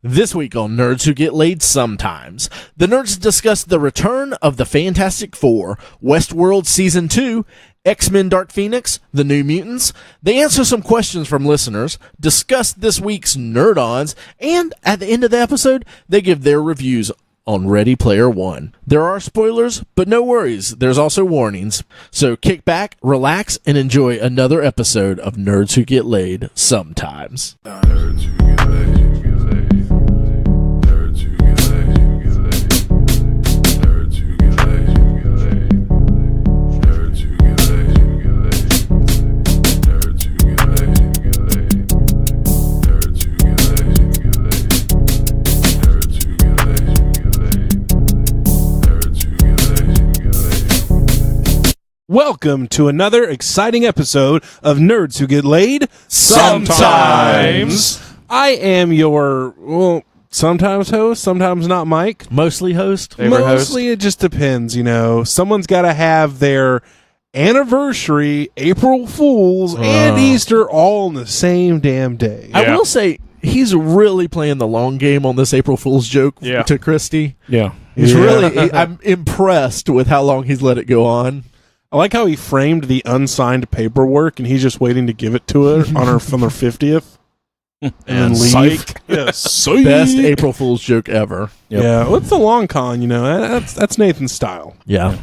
This week on Nerds Who Get Laid Sometimes, the nerds discuss the return of the Fantastic Four, Westworld Season 2, X-Men Dark Phoenix, the New Mutants. They answer some questions from listeners, discuss this week's nerdons, and at the end of the episode, they give their reviews on Ready Player One. There are spoilers, but no worries, there's also warnings. So kick back, relax, and enjoy another episode of Nerds Who Get Laid Sometimes. Nerds who get laid, who get laid. Nerds who get laid, who get laid. Nerds who get laid, who get laid. Nerds who get laid, who get laid. Nerds who get laid, who get laid. Nerds who get laid, who get laid. Nerds who get laid, who get laid. Nerds who get laid, who get laid. Welcome to another exciting episode of Nerds Who Get Laid Sometimes. I am your, sometimes host, sometimes not Mike. Mostly host? Mostly it just depends, you know. Someone's got to have their anniversary, April Fools, and Easter all on the same damn day. I will say, he's really playing the long game on this April Fool's joke to Christy. Yeah. He's really, I'm impressed with how long he's let it go on. I like how he framed the unsigned paperwork, and he's just waiting to give it to her on her 50th. And leave. Psych. Yeah, psych. Best April Fool's joke ever. Yep. Yeah, what's the long con? You know, that's Nathan's style. Yeah.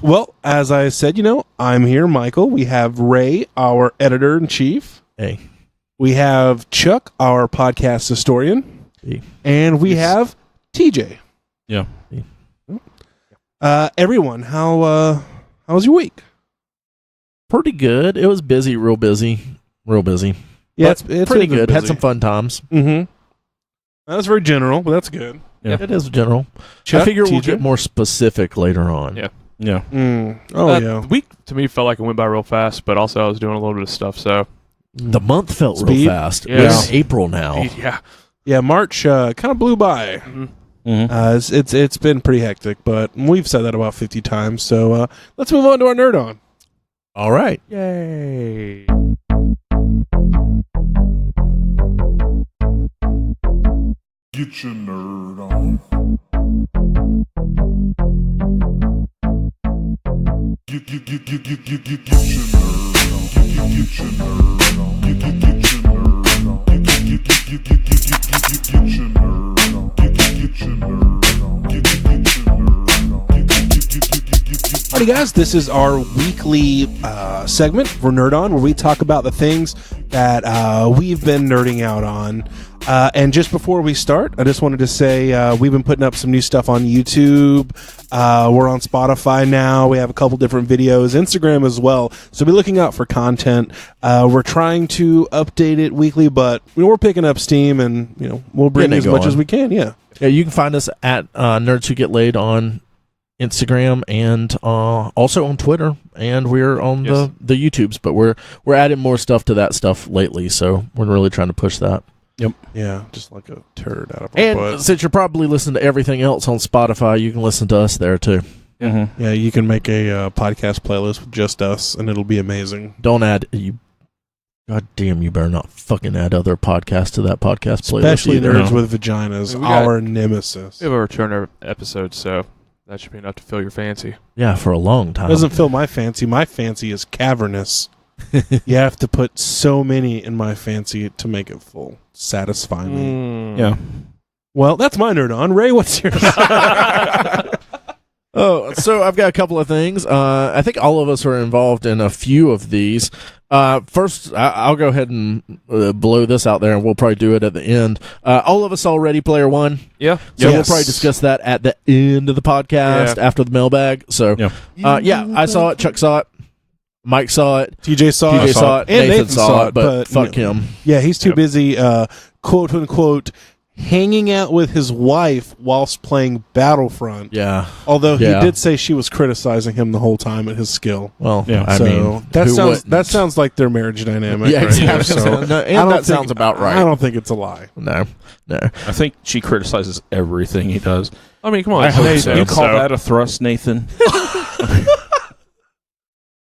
Well, as I said, you know, I'm here, Michael. We have Ray, our editor in chief. Hey. We have Chuck, our podcast historian, Hey. and we have TJ. Yeah. Everyone, how was your week? Pretty good. It was busy, real busy. Yeah, But it's pretty been good. Had busy. some fun times. Mm-hmm. That was very general, but that's good. Yeah. It is general. Chuck, I figure we'll TJ? get more specific later on. Yeah. Yeah. Oh, The week to me felt like it went by real fast, but also I was doing a little bit of stuff, so The month felt Speed? real fast. Yeah. We're in April now. yeah. Yeah, March kind of blew by. Mhm. Mm-hmm. It's been pretty hectic, but we've said that about 50 times. So let's move on to our nerd on. All right. Yay. Get your nerd on. Get your nerd on. Get your nerd on. Get your nerd on. Get your nerd on. Get your nerd on. Alrighty, guys, this is our weekly segment for Nerd On, where we talk about the things that we've been nerding out on. And just before we start, I just wanted to say we've been putting up some new stuff on YouTube. We're on Spotify now. We have a couple different videos, Instagram as well. So be looking out for content. We're trying to update it weekly, but we're picking up steam, and we'll bring Getting it as much going. as we can. Yeah. Yeah, you can find us at Nerds Who Get Laid on Instagram and also on Twitter, and we're on the YouTubes, but we're adding more stuff to that stuff lately, so we're really trying to push that. Yep. Yeah, just like a turd out of our And butt. since you're probably listening to everything else on Spotify, you can listen to us there too. Mm-hmm. Yeah, you can make a podcast playlist with just us, and it'll be amazing. Don't add you. God damn, you better not fucking add other podcasts to that podcast playlist. Especially either. Nerds with Vaginas, We got- our nemesis. We have a return episode, so that should be enough to fill your fancy. Yeah, for a long time. Doesn't fill my fancy. My fancy is cavernous. You have to put so many in my fancy to make it full. Satisfy me. Yeah. Well, that's my nerd on. Ray, what's yours? Oh, so I've got a couple of things. I think all of us are involved in a few of these. First, I'll go ahead and blow this out there, and we'll probably do it at the end. All of us saw Ready Player One. Yeah. So we'll Yes. probably discuss that at the end of the podcast after the mailbag. So, Yeah. I saw it. Chuck saw it. Mike saw it. TJ saw TJ it. saw it. And Nathan saw it, but fuck him. Yeah, he's too busy, quote unquote, hanging out with his wife whilst playing Battlefront. Yeah. Although he Yeah. did say she was criticizing him the whole time at his skill. Well, Yeah. I so mean, that who sounds wouldn't? sounds like their marriage dynamic. Yeah, right exactly. there, so No, I and don't that think- sounds about right. I don't think it's a lie. No. I think she criticizes everything he does. I mean, come on. I hope Hey, so. You call that a thrust, Nathan?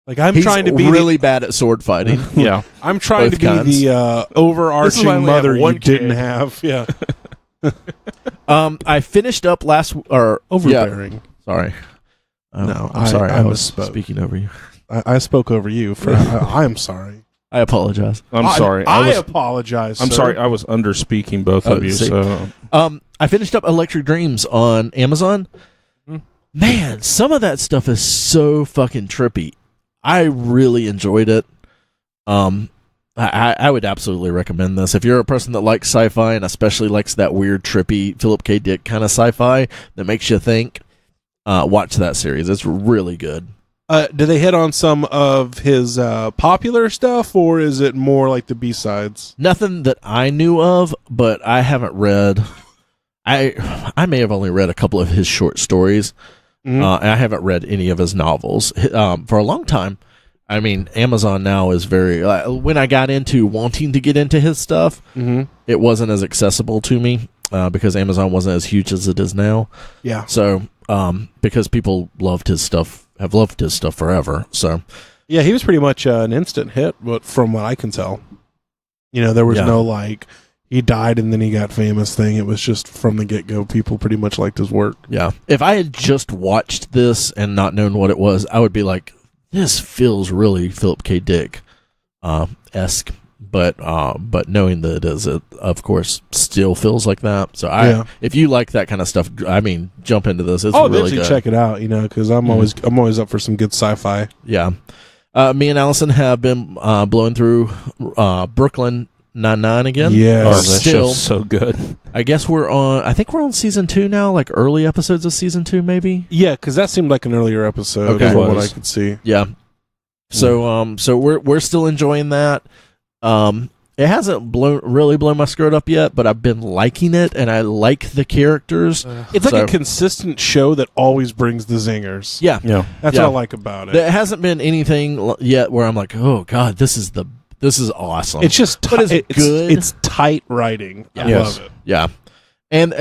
Like I'm He's trying to be really bad at sword fighting. Yeah. I'm trying both to be kinds. the This is why overarching we have mother you one didn't kid. have. Yeah. I finished up Overbearing. Yeah, sorry. No, I'm sorry. I was misspoke. speaking over you. I spoke over you. I am sorry. I apologize. I'm sorry. I apologize. I'm sir. sorry. I was under speaking both of you. see. So I finished up Electric Dreams on Amazon. Man, some of that stuff is so fucking trippy. I really enjoyed it. I would absolutely recommend this. If you're a person that likes sci-fi and especially likes that weird, trippy Philip K. Dick kind of sci-fi that makes you think, watch that series. It's really good. Do they hit on some of his popular stuff, or is it more like the B-sides? Nothing that I knew of, but I haven't read. I may have only read a couple of his short stories. I haven't read any of his novels for a long time. I mean, Amazon now is very. When I got into wanting to get into his stuff, it wasn't as accessible to me because Amazon wasn't as huge as it is now. Yeah. So, because people loved his stuff, have loved his stuff forever. So, Yeah, he was pretty much an instant hit, but from what I can tell. There was no like he died and then he got famous thing. It was just from the get-go, people pretty much liked his work. yeah. If I had just watched this and not known what it was, I would be like, this feels really Philip K. Dick esque. But knowing that it is, it of course still feels like that. So if you like that kind of stuff, I mean, jump into this. It's really good. Check it out, because I'm always up for some good sci-fi. Yeah. Me and Allison have been blowing through Brooklyn Nine-Nine again. Yes. Or that's still, just so good. I guess I think we're on season 2 now, like early episodes of season 2 maybe. Yeah, because that seemed like an earlier episode Okay. from what I could see. Yeah. So we're still enjoying that. It hasn't really blown my skirt up yet, but I've been liking it, and I like the characters. It's like a consistent show that always brings the zingers. Yeah. That's what I like about it. There hasn't been anything yet where I'm like, oh god, this is awesome. It's just But it's good. It's tight writing. I Yes. love it. Yeah, and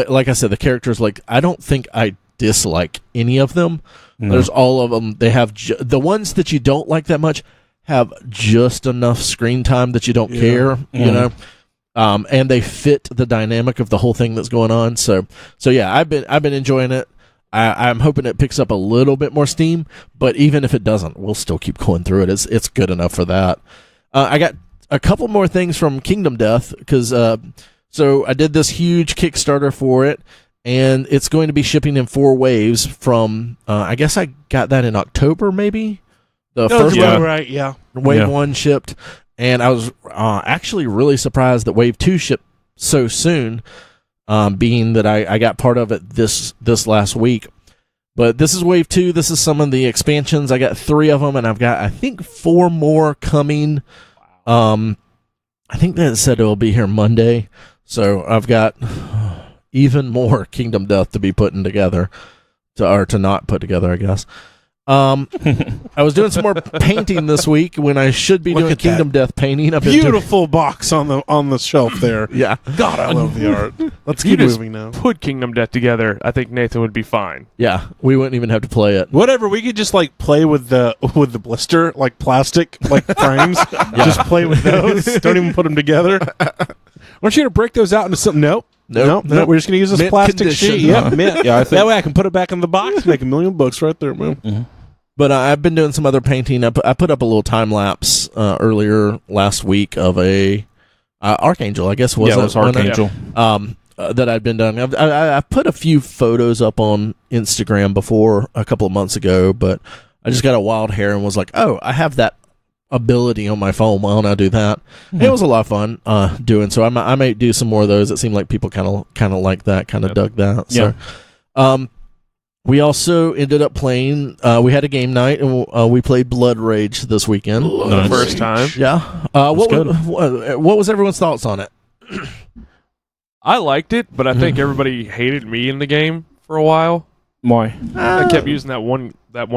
like I said, the characters, like, I don't think I dislike any of them. No. There's all of them. They have the ones that you don't like that much have just enough screen time that you don't care, and they fit the dynamic of the whole thing that's going on. So yeah, I've been enjoying it. I'm hoping it picks up a little bit more steam, but even if it doesn't, we'll still keep going through it. It's good enough for that. I got a couple more things from Kingdom Death because so I did this huge Kickstarter for it, and it's going to be shipping in 4 waves from I guess I got that in October maybe. The first one, right? Yeah. Wave 1 shipped, and I was actually really surprised that Wave 2 shipped so soon, being that I got part of it this last week. But this is Wave 2. This is some of the expansions. I got 3 of them, and I've got, I think, 4 more coming. I think that it said it will be here Monday, so I've got even more Kingdom Death to be putting together, to not put together, I guess. I was doing some more painting this week when I should be doing Kingdom Death painting. Beautiful box on the shelf there. Yeah. God, I love the art. Let's If you keep just moving now. put Kingdom Death together, I think Nathan would be fine. Yeah, we wouldn't even have to play it. Whatever, we could just like play with the blister, like plastic, like frames. Just play with those. Don't even put them together. Aren't you gonna break those out into something? Nope. We're just gonna use this Mint plastic condition. sheet. Yep, mint. Yeah, I think That way I can put it back in the box, make $1 million right there, man. But I've been doing some other painting. I put up a little time lapse earlier last week of a Archangel. I guess it was Archangel. That I'd been doing. I've put a few photos up on Instagram before a couple of months ago, but I just got a wild hair and was like, oh, I have that ability on my phone. Why don't I do that? And it was a lot of fun doing. So I might do some more of those. It seemed like people kind of like that, kind of dug that. So, we also ended up playing. We had a game night, and we played Blood Rage this weekend. The first time. Yeah. What was everyone's thoughts on it? I liked it, but I think everybody hated me in the game for a while. Why? I kept using that one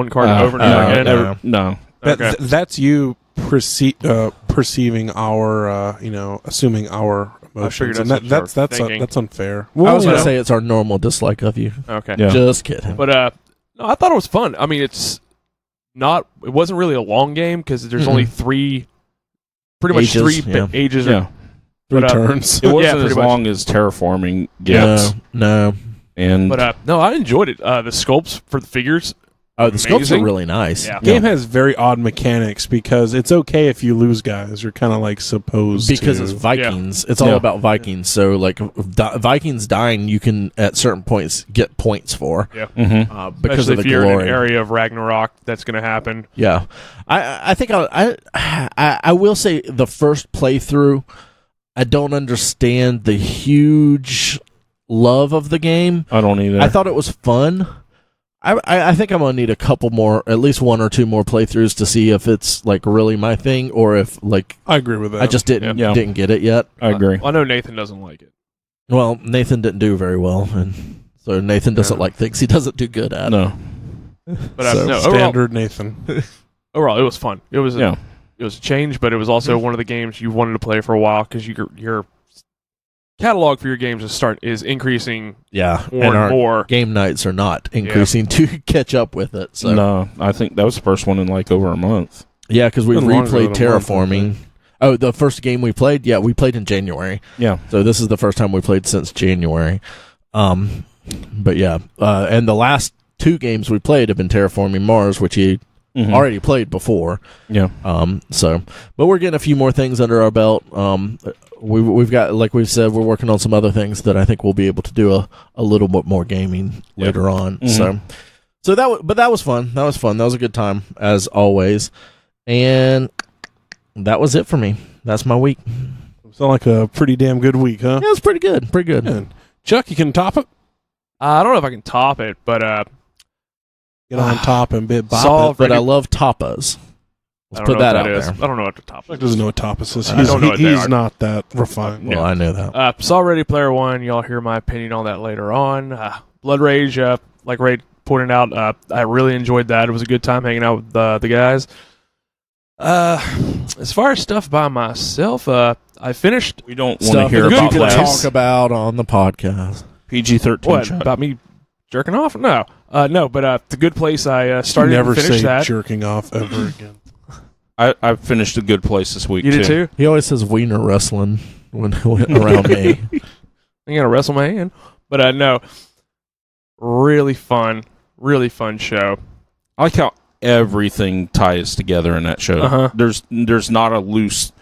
card over and over again. No. Okay. That's you perceiving our, assuming our emotions. figured That's unfair. I was going to say it's our normal dislike of you. Okay. Yeah. Just kidding. But no, I thought it was fun. I mean, it wasn't really a long game because there's only 3, pretty much Ages, 3 yeah. ages Yeah. 3 But, turns. It wasn't pretty as much. long as terraforming gets. No. And But no, I enjoyed it. The sculpts for the figures. Oh, the sculpts are Amazing. really nice. Yeah. Game has very odd mechanics because it's okay if you lose guys. You're kind of like supposed Because to. it's Vikings. It's all Yeah. about Vikings. So, like, Vikings dying, you can, at certain points, get points for. Yeah. Because Especially of the if you're in glory. an area of Ragnarok, that's going to happen. Yeah, I think I will say the first playthrough, I don't understand the huge love of the game. I don't either. I thought it was fun. I think I'm gonna need a couple more, at least 1 or 2 more playthroughs to see if it's like really my thing or if like I agree with that. I just didn't Yeah. get it yet. I agree. I know Nathan doesn't like it. Well, Nathan didn't do very well, and so Nathan doesn't like things he doesn't do good at. No. But So, no, standard Nathan. overall, it was fun. It was Yeah. it was a change, but it was also one of the games you wanted to play for a while because your catalog for your games is increasing Yeah, more and and our more. game nights are not increasing to catch up with it. So No, I think that was the first one in like over a month. yeah, because we Been longer replayed than a month, I Terraforming. Oh, the first game we played? Yeah, we played in January. Yeah. So this is the first time we played since January. But yeah, and the last 2 games we played have been Terraforming Mars, which he Mhm. already played before. Yeah. But we're getting a few more things under our belt. We've got, like we've said, we're working on some other things that I think we'll be able to do a little bit more gaming later on. Mhm. So that was fun. That was fun. That was a good time as always. And that was it for me. That's my week. Sound like a pretty damn good week, huh? Yeah, it was pretty good. Pretty good. Man. Chuck, you can top it. I don't know if I can top it, but Get on top and bit bop Saw- it. But I love tapas. I Let's don't put know that what out is. there. I don't know what to top Chuck it. doesn't know what tapas is. I He's, don't know what they he's are. not that refined. Well, I know that. Saw Ready Player One. Y'all hear my opinion on that later on. Blood Rage, like Ray pointed out, I really enjoyed that. It was a good time hanging out with the guys. As far as stuff by myself, I finished. We don't want to Stuff hear that you about can that. talk about on the podcast. PG-13. What Chuck. about me jerking off? No, but The Good Place. I started Never and finished say that. jerking off ever again. I finished a good place this week You did too. He always says wiener wrestling when around me. I'm gonna wrestle my hand, but no, really fun show. I like how everything ties together in that show. Uh-huh. There's not a loose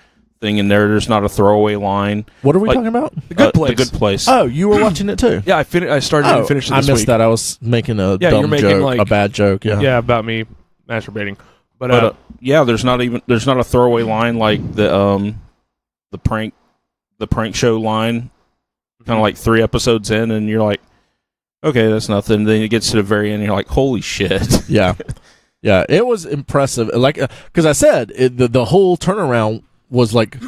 thing in there. There's not a throwaway line. What are we Like- talking about? The Good Place. The Good Place. Oh, you were watching it too. Yeah, I started and finished it I this missed week. that. I was making a Yeah, dumb you're making, joke, like- a bad joke. Yeah. Yeah, about me masturbating, but But yeah, there's not a throwaway line like the prank show line. Kind of like 3 episodes in, and you're like, okay, that's nothing. Then it gets to the very end, and you're like, holy shit. Yeah. Yeah. It was impressive. Like, because I said the whole turnaround was like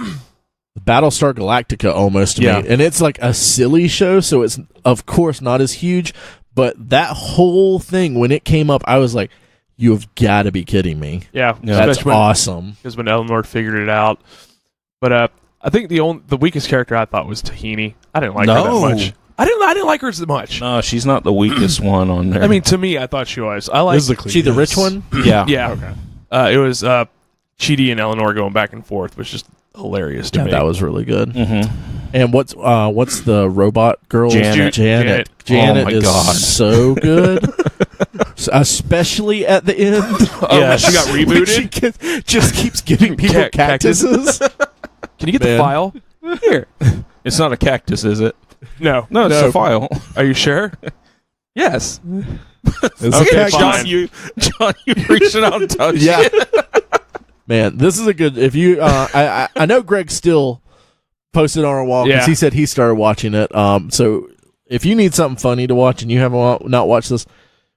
Battlestar Galactica almost to Yeah. me, and it's like a silly show, so it's of course not as huge. But that whole thing when it came up, I was like, "You have got to be kidding me! yeah, That's especially when- awesome!" because when Eleanor figured it out. But I think the weakest character I thought was Tahini. I didn't like her that No. much. I didn't like her as much. No, she's not the weakest one on there. I mean, to me, I thought she was. I like. Physically, She the yes. rich one? yeah. Yeah. It was Chidi and Eleanor going back and forth, was just hilarious to Yeah, me. that was really good. Mm-hmm. And what's the robot girl? Janet. Janet Oh my is God. so good, especially at the end. Yeah, she got When rebooted. she just keeps giving people cactuses. Can you get Man. the file? Here. It's not a cactus, is it? No. No, it's a file. Are you sure? Yes. It's a Okay, cactus. fine. John, you reaching out and touching Yeah. it. Man, this is a good. If you, I know Greg still posted on our wall because Yeah. he said he started watching it. So if you need something funny to watch and you haven't not watched this,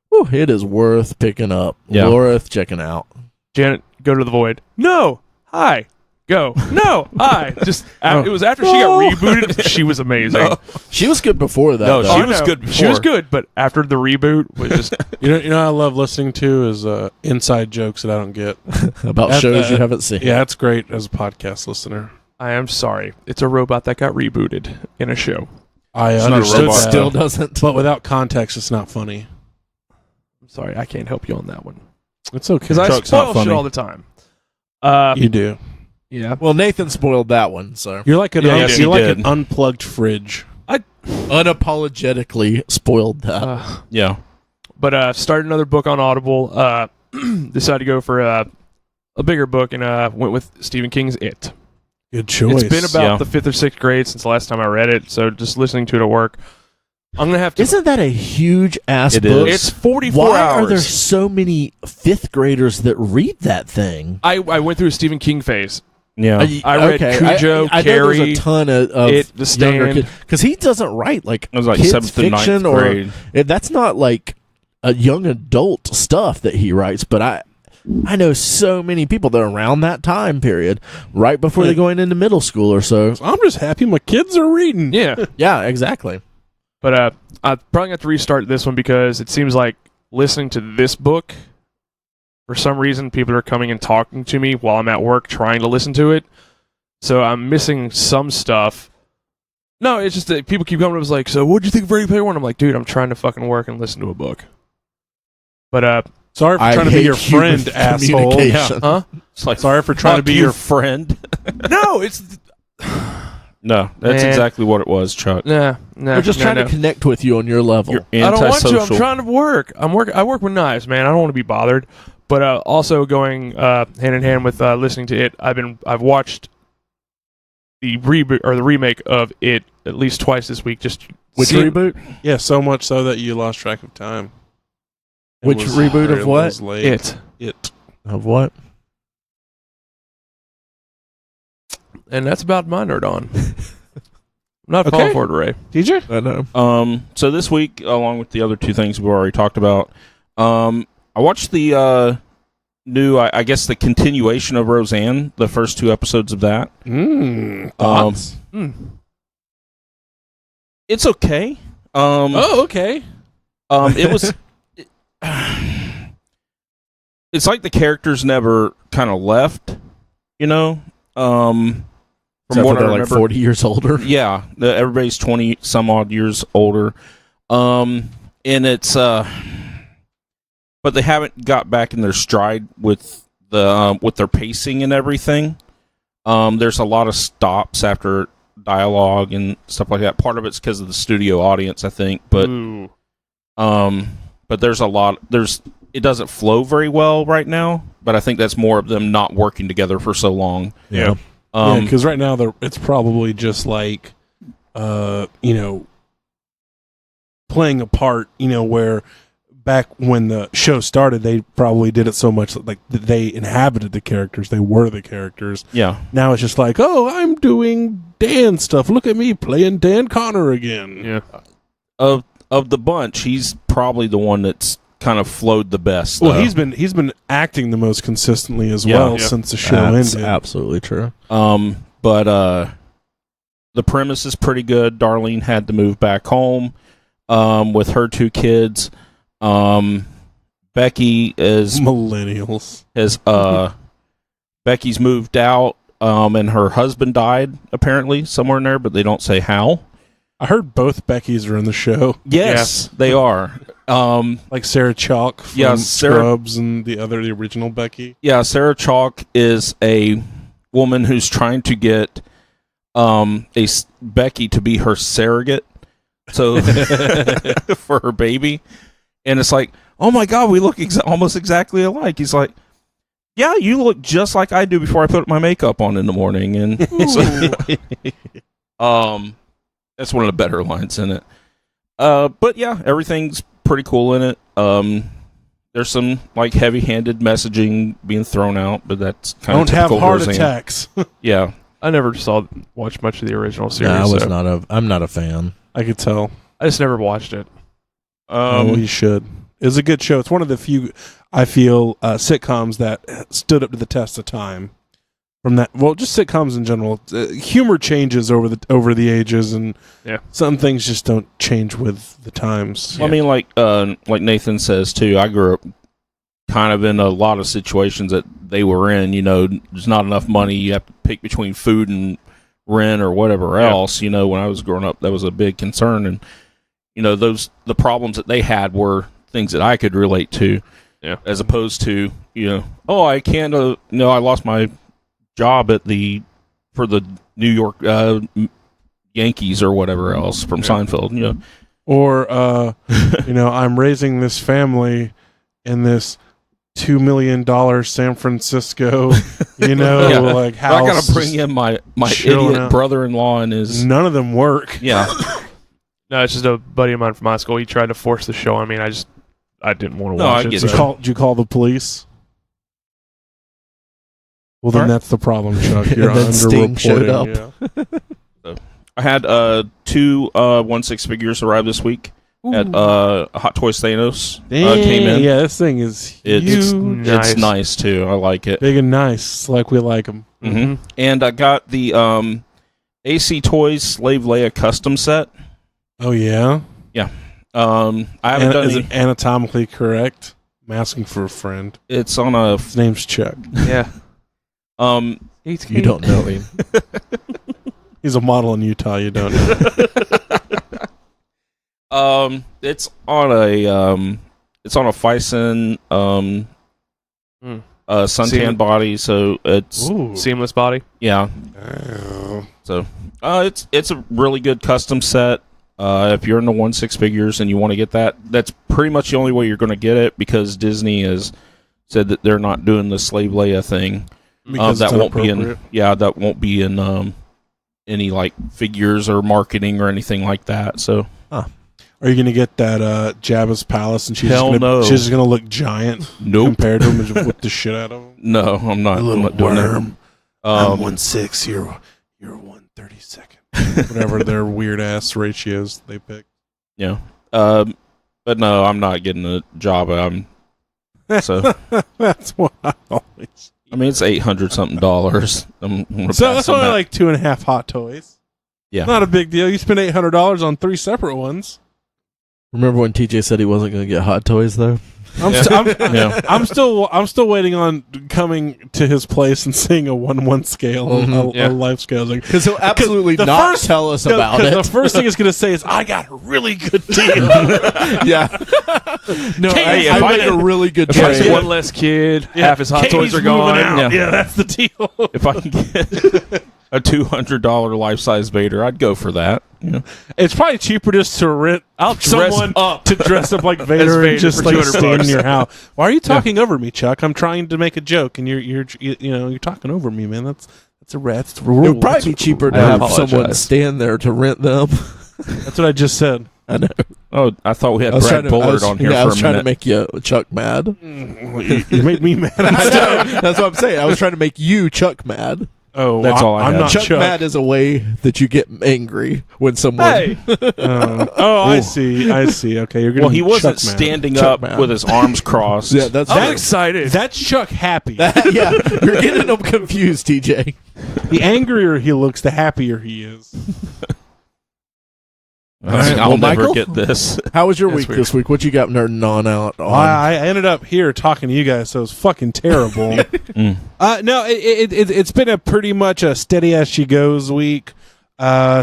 whew, it is worth picking up. Yeah. Worth checking out. Janet, go to the void. No. Hi. Go. No. Hi. Just it was after she got rebooted. She was amazing. She was good before that. No, though. she I was know. good She was before. good, but after the reboot was just You know what I love listening to is inside jokes that I don't get. about That- shows you haven't seen. Yeah, that's great as a podcast listener. I am sorry. It's a robot that got rebooted in a show. I not a understood robot. that, Still doesn't. but without context, it's not funny. I'm sorry, I can't help you on that one. It's okay. Because I Chuck's spoil not shit funny. all the time. You do. Yeah. Well, Nathan spoiled that one, so You're like an Yes, he you're like did. an unplugged fridge. unapologetically spoiled that. Yeah. But started another book on Audible. Decided to go for a bigger book and went with Stephen King's It. Good choice. It's been about Yeah. the 5th or 6th grade since the last time I read it, so just listening to it at work. I'm going to have to... Isn't that a huge ass It book? is. It's 44 Why hours. are there so many 5th graders that read that thing? I went through a Stephen King phase. Yeah. I read Cujo, I know Carrie, there's a ton of It, The younger Stand. kids because he doesn't write like It was like kids 7th and 9th fiction grade. that's not like a young adult stuff that he writes. But I know so many people that are around that time period, right before they're going into middle school or so. I'm just happy my kids are reading. Yeah. Yeah, exactly. But I probably have to restart this one because it seems like listening to this book, for some reason, people are coming and talking to me while I'm at work trying to listen to it. So I'm missing some stuff. No, it's just that people keep coming up and like, so what'd you think of Ready Player One? I'm like, dude, I'm trying to fucking work and listen to a book. But, Sorry for I trying to be hate your friend, human asshole. communication. huh? It's like, Sorry for trying to fuck be you, your friend. No, it's... No, that's Man. exactly what it was, Chuck. Nah. We're just trying to connect with you on your level. You're I don't want to. antisocial. I'm trying to work. I work with knives, man. I don't want to be bothered. But also going hand in hand with listening to it, I've watched the reboot or the remake of it at least twice this week. Just Which seeing- reboot? Yeah, so much so that you lost track of time. It Which was reboot of very- what? was late. It, Of what? and that's about my nerd on. I'm not Okay. falling for it, Ray. DJ? I know. So this week, along with the other two things we've already talked about, I watched the new, I guess, the continuation of Roseanne, the first 2 episodes of that. Thoughts? It's okay. Oh, okay. It was. It's like the characters never kind of left, you know. From Except what for I they're like remember, 40 years older. yeah, everybody's 20 some odd years older, and it's but they haven't got back in their stride with their pacing and everything. There's a lot of stops after dialogue and stuff like that. Part of it's because of the studio audience, I think, but Ooh. but there's a lot. It doesn't flow very well right now, but I think that's more of them not working together for so long. Yeah. Because right now it's probably just like, playing a part, where back when the show started, they probably did it so much like they inhabited the characters. They were the characters. Yeah. Now it's just like, oh, I'm doing Dan stuff. Look at me playing Dan Connor again. Yeah. Of the bunch, he's probably the one that's kind of flowed the best. Well, though. he's been acting the most consistently as Yeah. well Yeah. since the show That's ended. absolutely true. But the premise is pretty good. Darlene had to move back home with her 2 kids. Becky is Millennials. Becky's moved out, and her husband died apparently somewhere in there, but they don't say how. I heard both Beckys are in the show, Yes, they are. like Sarah Chalk from Yeah, Sarah- Scrubs and the original Becky. Yeah, Sarah Chalk is a woman who's trying to get Becky to be her surrogate, so for her baby, and it's like, oh my god, we look almost exactly alike. He's like, yeah, you look just like I do before I put my makeup on in the morning, and that's one of the better lines in it. But yeah, everything's pretty cool in it. There's some like heavy-handed messaging being thrown out, but that's kind Don't of have typical heart Roseanne. attacks. Yeah. I never watched much of the original series. Nah, so I'm not a fan. I could tell. I just never watched it. Oh, you should. It's a good show. It's one of the few, I feel, sitcoms that stood up to the test of time. From that, well, just sitcoms in general. Humor changes over the ages, and some things just don't change with the times. Well, I mean, like Nathan says too. I grew up kind of in a lot of situations that they were in. You know, there's not enough money. You have to pick between food and rent or whatever else. You know, when I was growing up, that was a big concern, and you know, the problems that they had were things that I could relate to. Yeah. As opposed to, oh, I can't. I lost my job at for the New York Yankees or whatever else from Seinfeld. You know, Or, I'm raising this family in this $2 million San Francisco, Yeah. like I house. gotta bring in my chilling idiot out. brother-in-law and his None of them work. yeah. No, it's just a buddy of mine from high school. He tried to force the show on me, and I didn't want to No, watch I it. get so- it. Did you call the police? Well, then Alright. that's the problem, Chuck. You're And then Sting showed underreporting. up. Yeah. I had 2 1/6 figures arrive this week at Hot Toys Thanos came in. Yeah, this thing is It's huge. Nice. it's nice too. I like it. Big and nice, like we like them. hmm And I got the AC Toys Slave Leia custom set. Oh, yeah? I haven't done Is any. it anatomically correct? I'm asking for a friend. It's on a His name's Chuck. Yeah. You don't know him. He's a model in Utah. You don't know. it's on a Fison suntan Seam- body, so it's Ooh. Seamless body. yeah. Oh. So it's a really good custom set. If you're into 1/6 figures and you want to get that, that's pretty much the only way you're going to get it because Disney has said that they're not doing the Slave Leia thing. Because That it's won't be in inappropriate. that won't be in any like figures or marketing or anything like that. So Are you going to get that Jabba's palace and she's Hell just gonna, no. she's just going to look giant nope, compared to him and just whip the shit out of him? no, I'm not. I'm not doing that. I'm 1/6. You're 1/32. Whatever their weird ass ratios they pick. Yeah. But no, I'm not getting a Jabba. So That's what I always. I mean, it's $800 something. I'm gonna So pass that's on only that. like 2.5 Hot Toys. Yeah. Not a big deal. You spend $800 on 3 separate ones. Remember when TJ said he wasn't going to get Hot Toys though? I'm, Yeah. Yeah. I'm still waiting on coming to his place and seeing a 1/1 scale, Mhm. Yeah. a life scale. Like, Because he'll absolutely the not first- tell us about because it. the first thing it's going to say is, "I got a really good deal." Yeah. No, Hey, I if I made a really good If I trade. have one less kid, half his hot Katie's toys are moving gone. out. Yeah. Yeah, that's the deal. If I can get a $200 life-size Vader, I'd go for that. You know? It's probably cheaper just to rent someone up. to dress up like Vader, Vader and just for like $200 stand in your house. Why are you talking over me, Chuck? I'm trying to make a joke, and you're talking over me, man. That's a that's the rule. It would probably be cheaper to I have apologize. someone stand there to rent them. That's what I just said. I know. Oh, I thought we had Brad Bullard on here I for was a trying to minute. make you Chuck mad. You made me mad. That's what I'm saying. I was trying to make you Chuck mad. Oh, That's all I I'm had. not Chuck, Chuck. mad is a way that you get angry when someone. Hey, I Ooh. see. Okay, you're gonna. Well, he be wasn't Chuck mad. standing Chuck up man. with his arms crossed. Yeah, that's I'm excited. That's Chuck happy. yeah, you're getting them confused, TJ. The angrier he looks, the happier he is. right, I'll well, never Michael? get this. How was your That's week weird. this week? What you got nerding on out on? I ended up here talking to you guys, so it was fucking terrible. Mm. No, it's been a pretty much a steady as she goes week.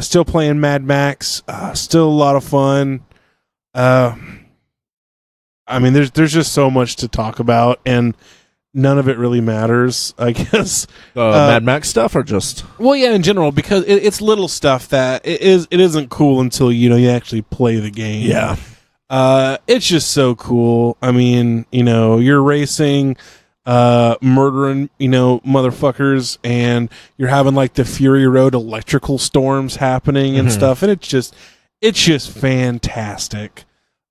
Still playing Mad Max. Still a lot of fun. I mean, there's just so much to talk about, and none of it really matters, I guess. Mad Max stuff or just? Well, yeah, in general, because it's little stuff that it isn't cool until you actually play the game. Yeah. It's just so cool. I mean, you're racing, murdering, motherfuckers, and you're having like the Fury Road electrical storms happening and Mhm. stuff, and it's just fantastic.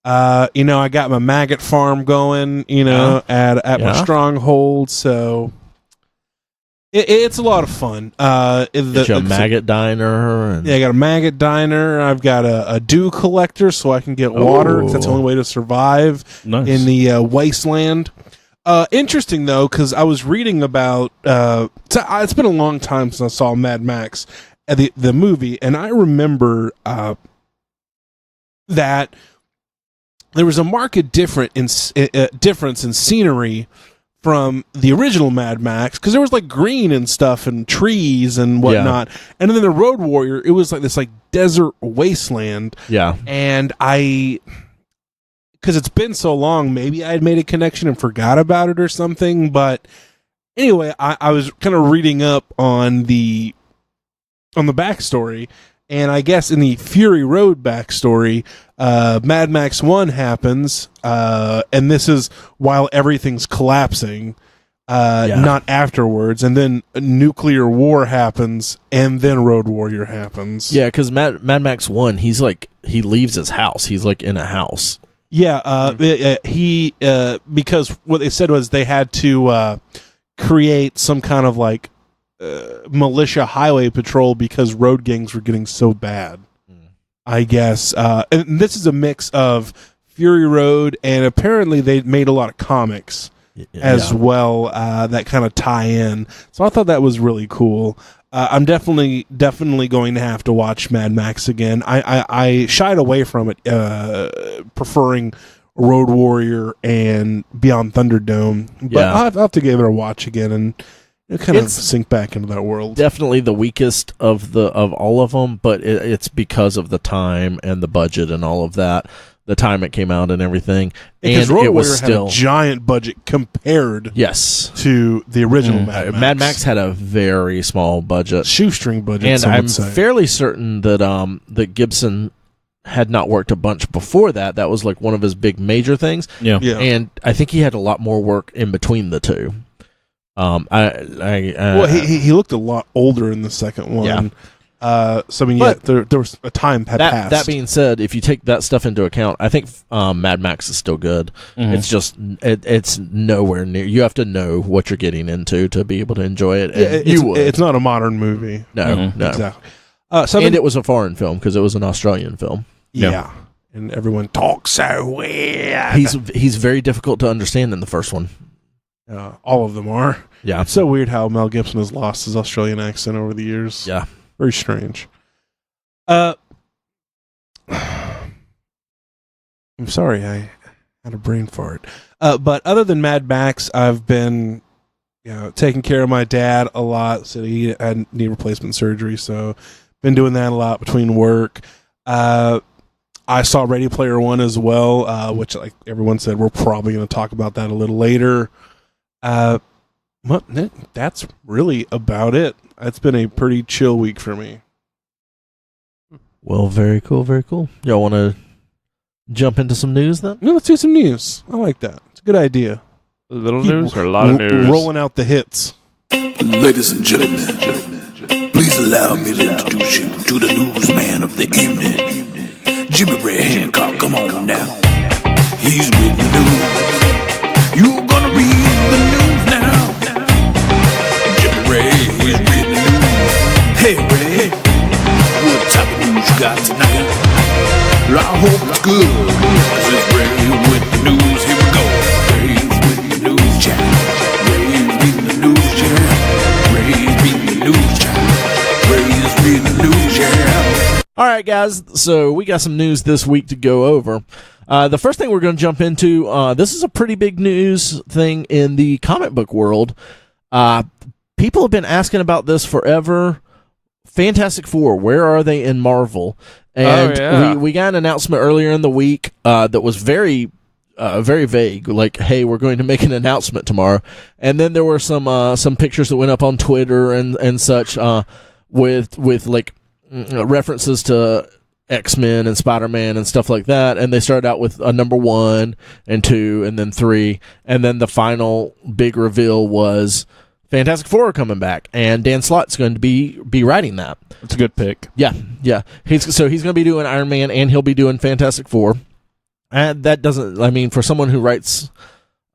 I got my maggot farm going, at my Yeah. stronghold, so it's a lot of fun. Get you a maggot diner. And Yeah, I got a maggot diner. I've got a dew collector so I can get water, 'cause that's the Ooh. only way to survive Nice. in the wasteland. Interesting, though, because I was reading about... it's been a long time since I saw Mad Max, the movie, and I remember that there was a marked difference in scenery from the original Mad Max, because there was like green and stuff and trees and whatnot, and then the Road Warrior, it was like this like desert wasteland, yeah. and because it's been so long, maybe I had made a connection and forgot about it or something, but Anyway, I was kind of reading up on the backstory, and I guess in the Fury Road backstory, Mad Max 1 happens, and this is while everything's collapsing, not afterwards, and then nuclear war happens, and then Road Warrior happens. Yeah, because Mad Max 1, he leaves his house. He's like in a house. Yeah, because what they said was they had to create some kind of like militia highway patrol because road gangs were getting so bad. I guess, and this is a mix of Fury Road, and apparently they made a lot of comics as well that kind of tie in. So I thought that was really cool. I'm definitely going to have to watch Mad Max again. I shied away from it, preferring Road Warrior and Beyond Thunderdome, but I'll have to give it a watch again and kind of sink back into that world. Definitely the weakest of all of them, but it's because of the time and the budget and all of that. The time it came out and everything, because and Road it was Warrior still had a giant budget compared to the original Mad Max. Mad Max had a very small budget, shoestring budget, and some I'm would say. fairly certain that that Gibson had not worked a bunch before that. That was like one of his big major things. Yeah. And I think he had a lot more work in between the two. He looked a lot older in the second one. Yeah. So I mean, there was a time had passed. That being said, if you take that stuff into account, I think Mad Max is still good. Mm-hmm. It's just it's nowhere near. You have to know what you're getting into to be able to enjoy it. And it's not a modern movie. No. Exactly. And it was a foreign film because it was an Australian film. Yeah. And everyone talks so weird. He's very difficult to understand in the first one. All of them are. Yeah. It's so weird how Mel Gibson has lost his Australian accent over the years. Yeah. Very strange. I'm sorry, I had a brain fart. But other than Mad Max, I've been taking care of my dad a lot. So he had knee replacement surgery, so been doing that a lot between work. I saw Ready Player One as well, which, like everyone said, we're probably going to talk about that a little later. That's really about it. It's been a pretty chill week for me. Well, very cool, very cool. Y'all want to jump into some news then? No, let's do some news. I like that. It's a good idea. A little news or a lot of news? Rolling out the hits. Ladies and gentlemen, please allow me to introduce you to the newsman of the evening, Jimmy Ray Hancock. Come on now. He's with the news. You're gonna read the news now. Jimmy Ray is reading the news. Hey Ray, what type of news you got tonight? Well, I hope it's good. This is Ray with the news. Here we go. Ray's with the news chat. Ray's reading the news chat. Ray's reading the news chat. Ray's reading the news chat. All right, guys. So we got some news this week to go over. The first thing we're going to jump into, this is a pretty big news thing in the comic book world. People have been asking about this forever. Fantastic Four, where are they in Marvel? And we got an announcement earlier in the week that was very vague, like, hey, we're going to make an announcement tomorrow. And then there were some pictures that went up on Twitter and such with like references to X-Men and Spider-Man and stuff like that, and they started out with a number 1 and 2 and then 3, and then the final big reveal was Fantastic Four are coming back, and Dan Slott's going to be writing that. It's a good pick. Yeah. He's going to be doing Iron Man, and he'll be doing Fantastic Four. And that doesn't, I mean, for someone who writes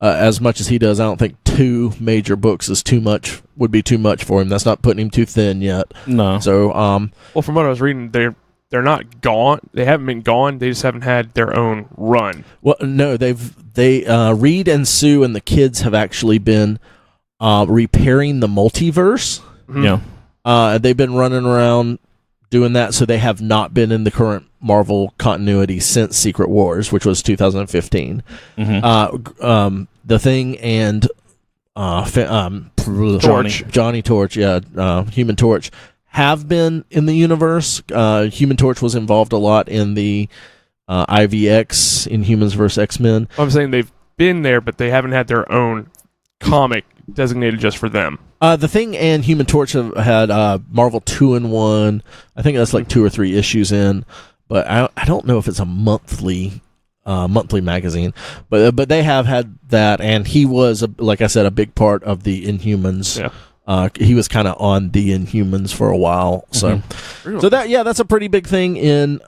as much as he does, I don't think 2 major books is too much, would be too much for him. That's not putting him too thin yet. No. So, well, from what I was reading, they're not gone. They haven't been gone. They just haven't had their own run. Well, no, Reed and Sue and the kids have actually been repairing the multiverse. Mm-hmm. Yeah. They've been running around doing that, so they have not been in the current Marvel continuity since Secret Wars, which was 2015. Mm-hmm. The Thing and Johnny Torch, Human Torch, have been in the universe. Human Torch was involved a lot in the IVX, in Humans vs. X-Men. I'm saying they've been there, but they haven't had their own comic designated just for them? The Thing and Human Torch have had Marvel 2-in-1. I think that's like 2 or 3 issues in, but I don't know if it's a monthly magazine. But they have had that, and he was, like I said, a big part of the Inhumans. Yeah. He was kind of on the Inhumans for a while. So, so that's a pretty big thing in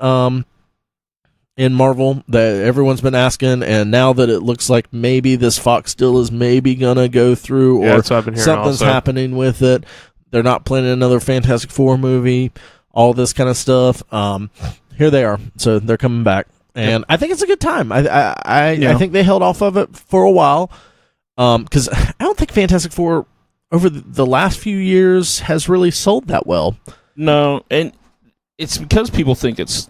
Marvel that everyone's been asking, and now that it looks like maybe this Fox deal is maybe gonna go through, or that's what I've been hearing something's also. happening with it. They're not planning another Fantastic Four movie, all this kind of stuff. Here they are, so they're coming back, and I think it's a good time. I think they held off of it for a while, because I don't think Fantastic Four over the last few years has really sold that well. No, and it's because people think it's,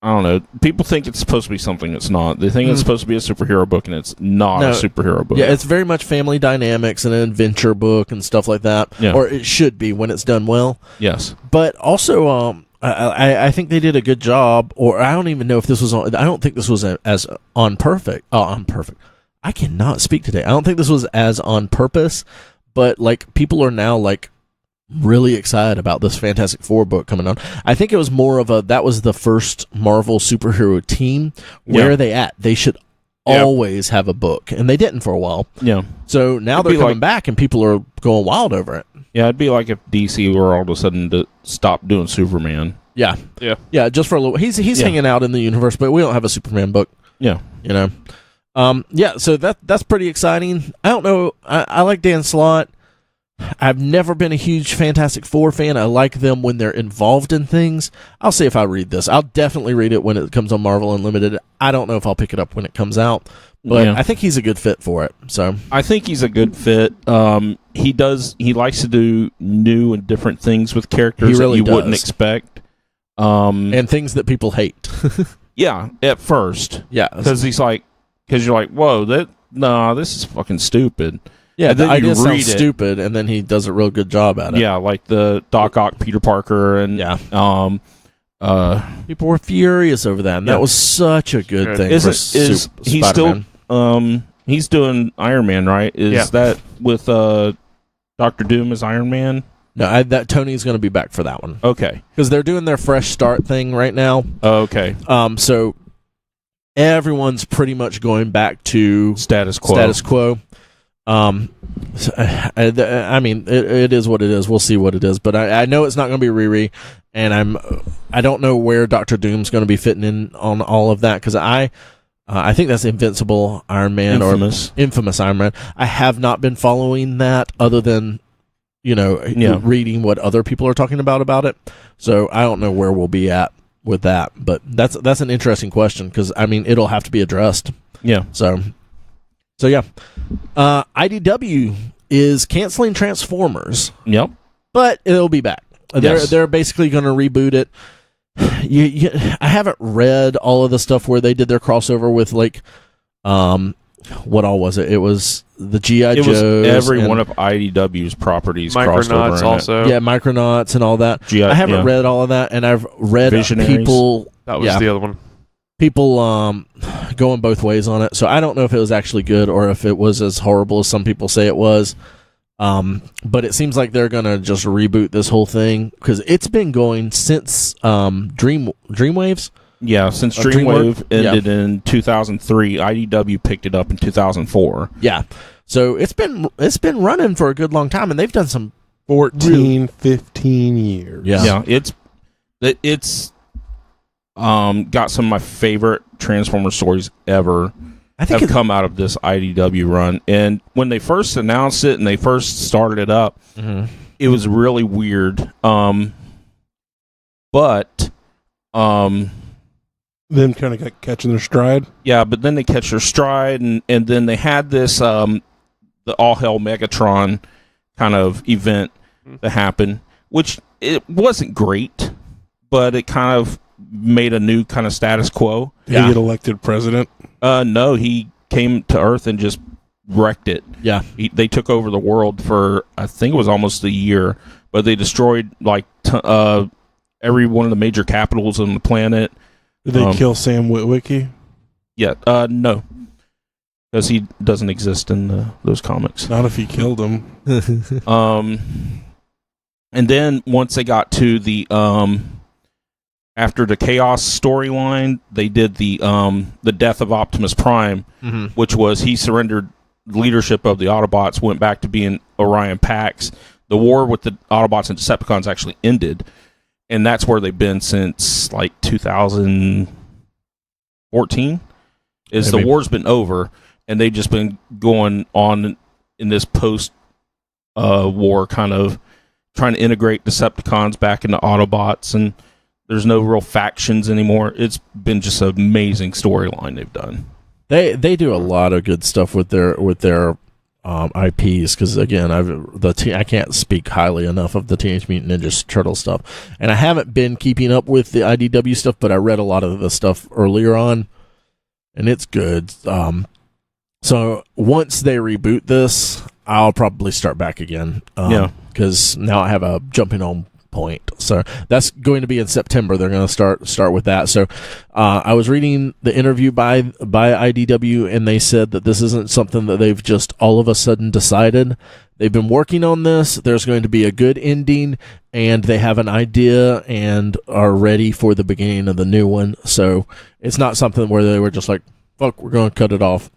I don't know, people think it's supposed to be something it's not. They think it's supposed to be a superhero book, and it's not a superhero book. Yeah, it's very much family dynamics and an adventure book and stuff like that. Yeah. Or it should be when it's done well. Yes. But also, I think they did a good job, or I don't even know if this was on, I don't think this was as on perfect. I cannot speak today. I don't think this was as on purpose, but like people are now like really excited about this Fantastic Four book coming on. I think it was more of that was the first Marvel superhero team. Where are they at? They should always have a book, and they didn't for a while. Yeah. So now It'd they're be coming like- back, and people are going wild over it. Yeah, it'd be like if DC were all of a sudden to stop doing Superman. Yeah. Yeah. Yeah, just for a little. He's hanging out in the universe, but we don't have a Superman book. Yeah. You know. Yeah. So that's pretty exciting. I don't know. I like Dan Slott. I've never been a huge Fantastic Four fan. I like them when they're involved in things. I'll see if I read this. I'll definitely read it when it comes on Marvel Unlimited. I don't know if I'll pick it up when it comes out, but I think he's a good fit for it. So I think he's a good fit. He likes to do new and different things with characters He really that you wouldn't does. expect. And things that people hate. Yeah, at first. Yeah. Because you're like, whoa, this is fucking stupid. Yeah, And the then you idea sounds read it. stupid, and then he does a real good job at it. Yeah, like the Doc Ock Peter Parker and People were furious over that, and that was such a good thing. Is for he Spider-Man. still he's doing Iron Man, right? Is that with Dr. Doom as Iron Man? No, that Tony's going to be back for that one Okay. because they're doing their fresh start thing right now. Okay. So everyone's pretty much going back to Status quo. I mean, it is what it is. We'll see what it is, but I know it's not going to be Riri, and I don't know where Doctor Doom's going to be fitting in on all of that because I think that's Invincible Iron Man or Infamous Iron Man. I have not been following that other than reading what other people are talking about it. So I don't know where we'll be at with that, but that's an interesting question because I mean it'll have to be addressed. Yeah. So yeah, IDW is canceling Transformers. Yep. But it'll be back. Yes. They're basically going to reboot it. I haven't read all of the stuff where they did their crossover with like, what all was it? It was the G.I. Joes. It was every one of IDW's properties crossed over Micronauts in also. Yeah, Micronauts and all that. I haven't read all of that, and I've read Visionaries. people. That was the other one. People going both ways on it. So I don't know if it was actually good or if it was as horrible as some people say it was. But it seems like they're going to just reboot this whole thing because it's been going since Dreamwaves. Yeah, since DreamWorks? Dreamwave ended in 2003, IDW picked it up in 2004. Yeah. So it's been running for a good long time, and they've done some 14, 15 years. Yeah. It's got some of my favorite Transformers stories ever have come out of this IDW run. And when they first announced it and they first started it up, it was really weird. But them kind of catching their stride. Yeah, but then they catch their stride, and then they had this the All Hell Megatron kind of event that happened, which it wasn't great, but it kind of made a new kind of status quo. Did he get elected president? No, he came to Earth and just wrecked it. Yeah. They took over the world for, I think it was almost a year, but they destroyed like every one of the major capitals on the planet. Did they kill Sam Witwicky? Yeah, no. because he doesn't exist in those comics. Not if he killed him. And then once they got to the after the Chaos storyline, they did the death of Optimus Prime, which was he surrendered leadership of the Autobots, went back to being Orion Pax. The war with the Autobots and Decepticons actually ended, and that's where they've been since like 2014. Is the war's been over, and they've just been going on in this post war kind of trying to integrate Decepticons back into Autobots, and there's no real factions anymore. It's been just an amazing storyline they've done. They do a lot of good stuff with their IPs, because again, I can't speak highly enough of the Teenage Mutant Ninja Turtle stuff, and I haven't been keeping up with the IDW stuff, but I read a lot of the stuff earlier on, and it's good. So once they reboot this, I'll probably start back again. Because now I have a jumping on point. So that's going to be in September. They're going to start with that. So I was reading the interview by IDW, and they said that this isn't something that they've just all of a sudden decided. They've been working on this. There's going to be a good ending, and they have an idea and are ready for the beginning of the new one. So it's not something where they were just like, fuck, we're going to cut it off.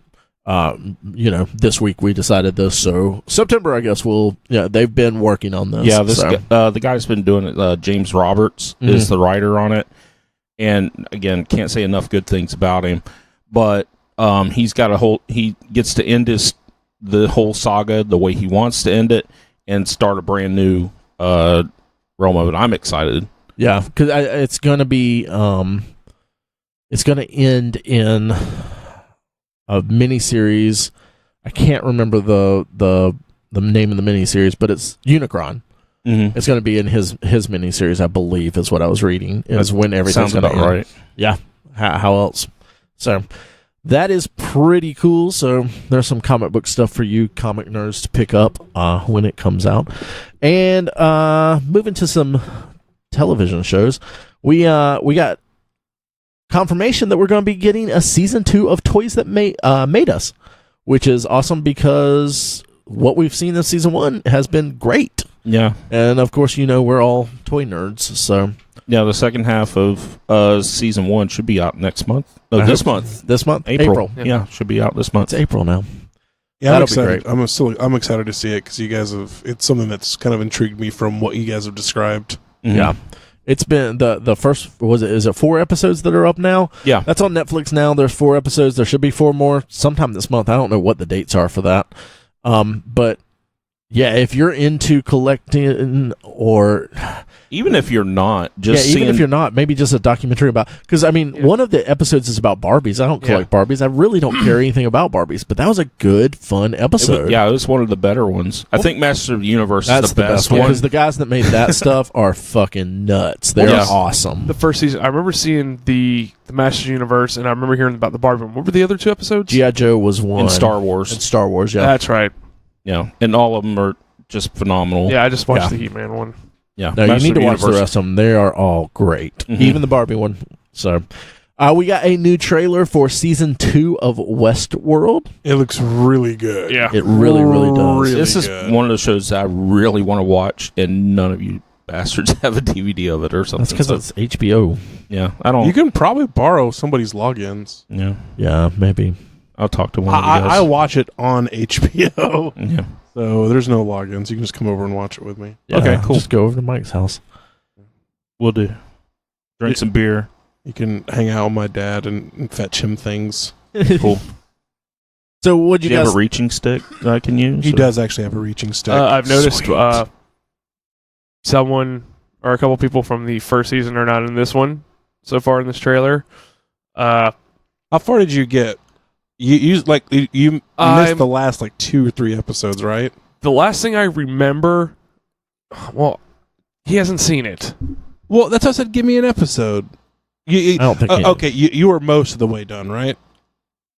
This week we decided this, so September, I guess they've been working on this. Yeah, the guy's been doing it. James Roberts is the writer on it, and again, can't say enough good things about him. But he gets to end the whole saga the way he wants to end it and start a brand new realm of it. I'm excited. Yeah, because it's going to be it's going to end in a miniseries. I can't remember the name of the miniseries, but it's Unicron. It's going to be in his miniseries, I believe, is what I was reading. Is when everything's going to end. Right. Yeah. How else? So that is pretty cool. So there's some comic book stuff for you comic nerds to pick up when it comes out. And moving to some television shows, we got confirmation that we're going to be getting a season 2 of Toys That Made Us, which is awesome because what we've seen in season 1 has been great. Yeah. And of course, we're all toy nerds, so. Yeah, the second half of season 1 should be out next month. No, this month. This month? April. Yeah, should be out this month. It's April now. Yeah, That'll be great. I'm excited to see it because you guys it's something that's kind of intrigued me from what you guys have described. Yeah. It's been the first, is it 4 episodes that are up now? Yeah. That's on Netflix now. There's 4 episodes. There should be 4 more sometime this month. I don't know what the dates are for that. But yeah, if you're into collecting or even if you're not, if you're not, maybe just a documentary about, because one of the episodes is about Barbies. I don't collect Barbies. I really don't care anything about Barbies, but that was a good, fun episode. It was one of the better ones. I think Masters of the Universe is the best one. Because the guys that made that stuff are fucking nuts. They're awesome. The first season, I remember seeing the Masters of the Universe, and I remember hearing about the Barbie one. What were the other 2 episodes? G.I. Joe was one. And Star Wars. Yeah. That's right. Yeah, and all of them are just phenomenal. Yeah, I just watched the He-Man one. Yeah, no, you need to watch the rest of them. They are all great, even the Barbie one. So, we got a new trailer for season 2 of Westworld. It looks really good. Yeah, it really, really does. Really this is one of those shows that I really want to watch, and none of you bastards have a DVD of it or something. That's because it's HBO. Yeah, I don't. You can probably borrow somebody's logins. Yeah, maybe. I'll talk to one of you guys. I watch it on HBO. Yeah. So there's no logins. You can just come over and watch it with me. Yeah, okay, cool. Just go over to Mike's house. We'll do. Drink some beer. You can hang out with my dad and fetch him things. Cool. So would you Do you guys have a reaching stick that I can use? He does actually have a reaching stick. I've noticed someone or a couple people from the first season are not in this one so far in this trailer. How far did you get? You missed the last 2 or 3 episodes, right? The last thing I remember, well, he hasn't seen it. Well, that's why I said give me an episode. I don't think okay, you were most of the way done, right?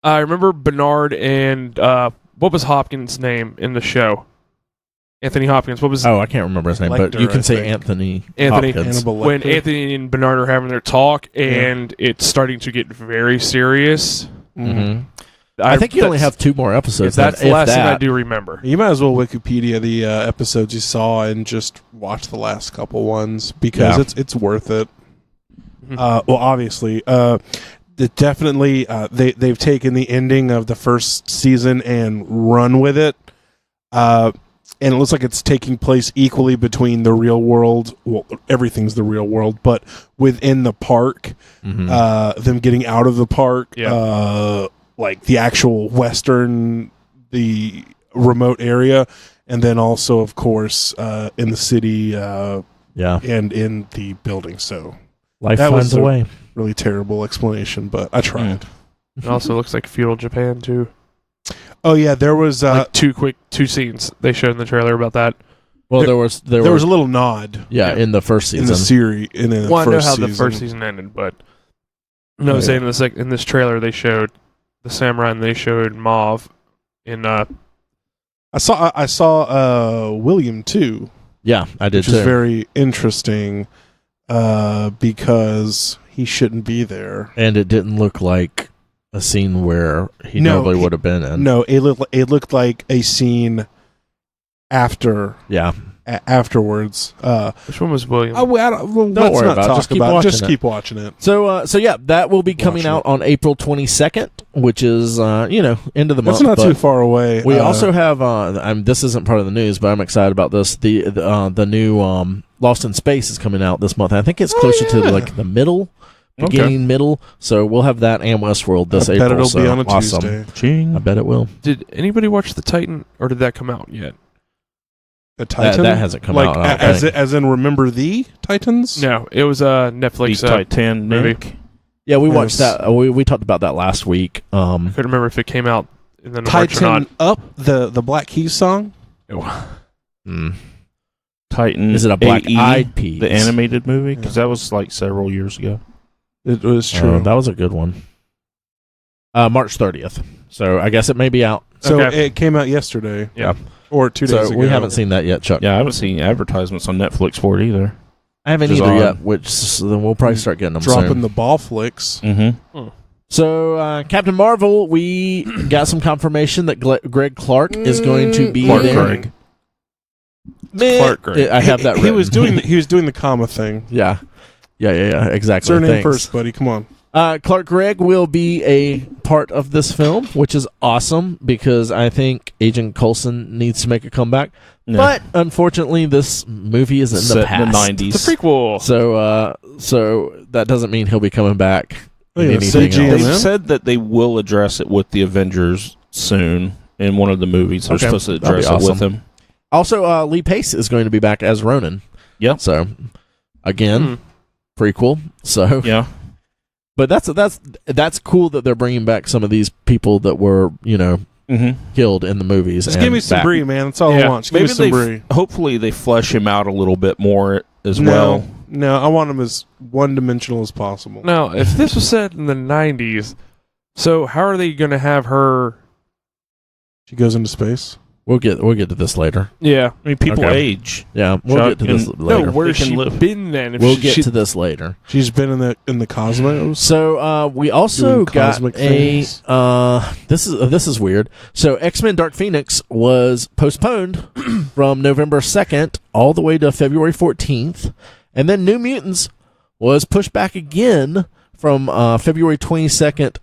I remember Bernard and what was Hopkins' name in the show? Anthony Hopkins. What was? Oh, I can't remember his name, Lecter, but you can I say think. Anthony. Hopkins. When Lecter. Anthony and Bernard are having their talk, and it's starting to get very serious. Mm-hmm. I think you only have 2 more episodes. That's the last thing I do remember. You might as well Wikipedia the episodes you saw and just watch the last couple ones because it's worth it. Well, obviously, definitely they've taken the ending of the first season and run with it, and it looks like it's taking place equally between the real world. Well, everything's the real world, but within the park, them getting out of the park. Like the actual the remote area, and then also, of course, in the city, and in the building. So life that finds was a way. Really terrible explanation, but I tried. It also looks like feudal Japan too. Oh yeah, there was Like two scenes they showed in the trailer about that. Well, there was a little nod. Yeah, in the first season. In the series. Well, I know how the first season ended, but no, I'm saying in this trailer they showed the samurai and they showed Mauve in I saw William too. Yeah, I did which too. is very interesting because he shouldn't be there. And it didn't look like a scene where he normally would have been in. No, it looked like a scene after. Yeah. Afterwards. Which one was William? Don't worry about it. Just keep watching it. So yeah, that will be coming out on April 22nd, which is end of the month. That's not too far away. We also have this isn't part of the news, but I'm excited about this. The new Lost in Space is coming out this month. I think it's closer to like the middle. So we'll have that and Westworld this April. I bet it'll be on a awesome. Tuesday. I bet it will. Did anybody watch The Titan, or did that come out yet? The Titan? That hasn't come out. As in Remember the Titans? No, it was a Netflix Titan movie. Yeah, we watched that. We talked about that last week. I couldn't remember if it came out in the Titan or not. Up, the Black Keys song? Titan. Is it a Black-Eyed Peas? The animated movie? Because that was like several years ago. It was true. That was a good one. March 30th. So I guess it may be out. So it came out yesterday. Yeah. Or 2 days ago. We haven't seen that yet, Chuck. Yeah, I haven't seen advertisements on Netflix for it either. I haven't either yet, which then we'll probably start getting them Dropping soon. the ball flicks. Mm-hmm. So Captain Marvel, we got some confirmation that Gregg Clark is going to be Clark there. Gregg. Clark Gregg. I have that. He was doing the comma thing. Yeah. Exactly. Surname Thanks. first, buddy. Come on. Clark Gregg will be a part of this film, which is awesome because I think Agent Coulson needs to make a comeback. Yeah. But unfortunately, this movie is in Set the past. in the 90s. It's a prequel. So that doesn't mean he'll be coming back. Yeah, anything CGI. else. They've said that they will address it with the Avengers soon in one of the movies. They're supposed to address it with him. Also, Lee Pace is going to be back as Ronan. Yeah. So, again, prequel. So yeah. But that's cool that they're bringing back some of these people that were killed in the movies. Just give me some Brie, man. That's all I want. Just give me some Brie. Hopefully they flesh him out a little bit more as well. No, I want him as one-dimensional as possible. Now, if this was set in the 90s, so how are they going to have her? She goes into space. We'll get to this later. Yeah, I mean, people age. Yeah, we'll get to this later. No, where's she been then? If we'll get to this later. She's been in the cosmos. So we also got a this is weird. So X-Men Dark Phoenix was postponed from November 2nd all the way to February 14th, and then New Mutants was pushed back again from February 22nd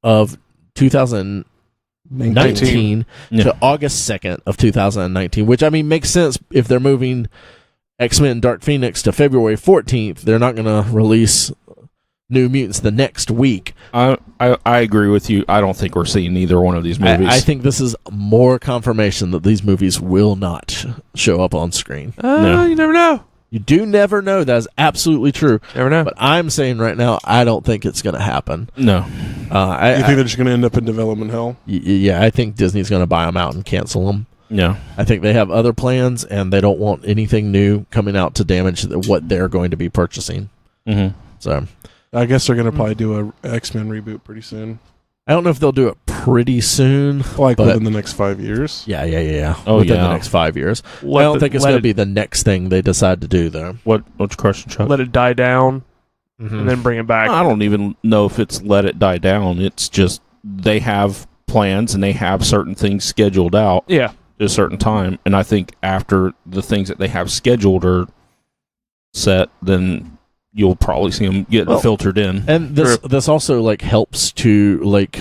of 2019 to August 2nd of 2019, which I mean makes sense if they're moving X-Men Dark Phoenix to February 14th. They're not going to release New Mutants the next week. I agree with you. I don't think we're seeing either one of these movies. I think this is more confirmation that these movies will not show up on screen. No. You never know. You do never know. That is absolutely true. Never know. But I'm saying right now, I don't think it's going to happen. No. You think they're just going to end up in development hell? Yeah, I think Disney's going to buy them out and cancel them. Yeah. I think they have other plans, and they don't want anything new coming out to damage what they're going to be purchasing. Mm-hmm. So I guess they're going to probably do a X-Men reboot pretty soon. I don't know if they'll do it pretty soon. Like within the next 5 years? Yeah. Oh, within the next 5 years. I don't think it's going to be the next thing they decide to do, though. What's your question, Chuck? Let it die down and then bring it back. I don't even know if it's let it die down. It's just they have plans and they have certain things scheduled out Yeah. to a certain time. And I think after the things that they have scheduled are set, then you'll probably see them getting filtered in. And this also like helps to like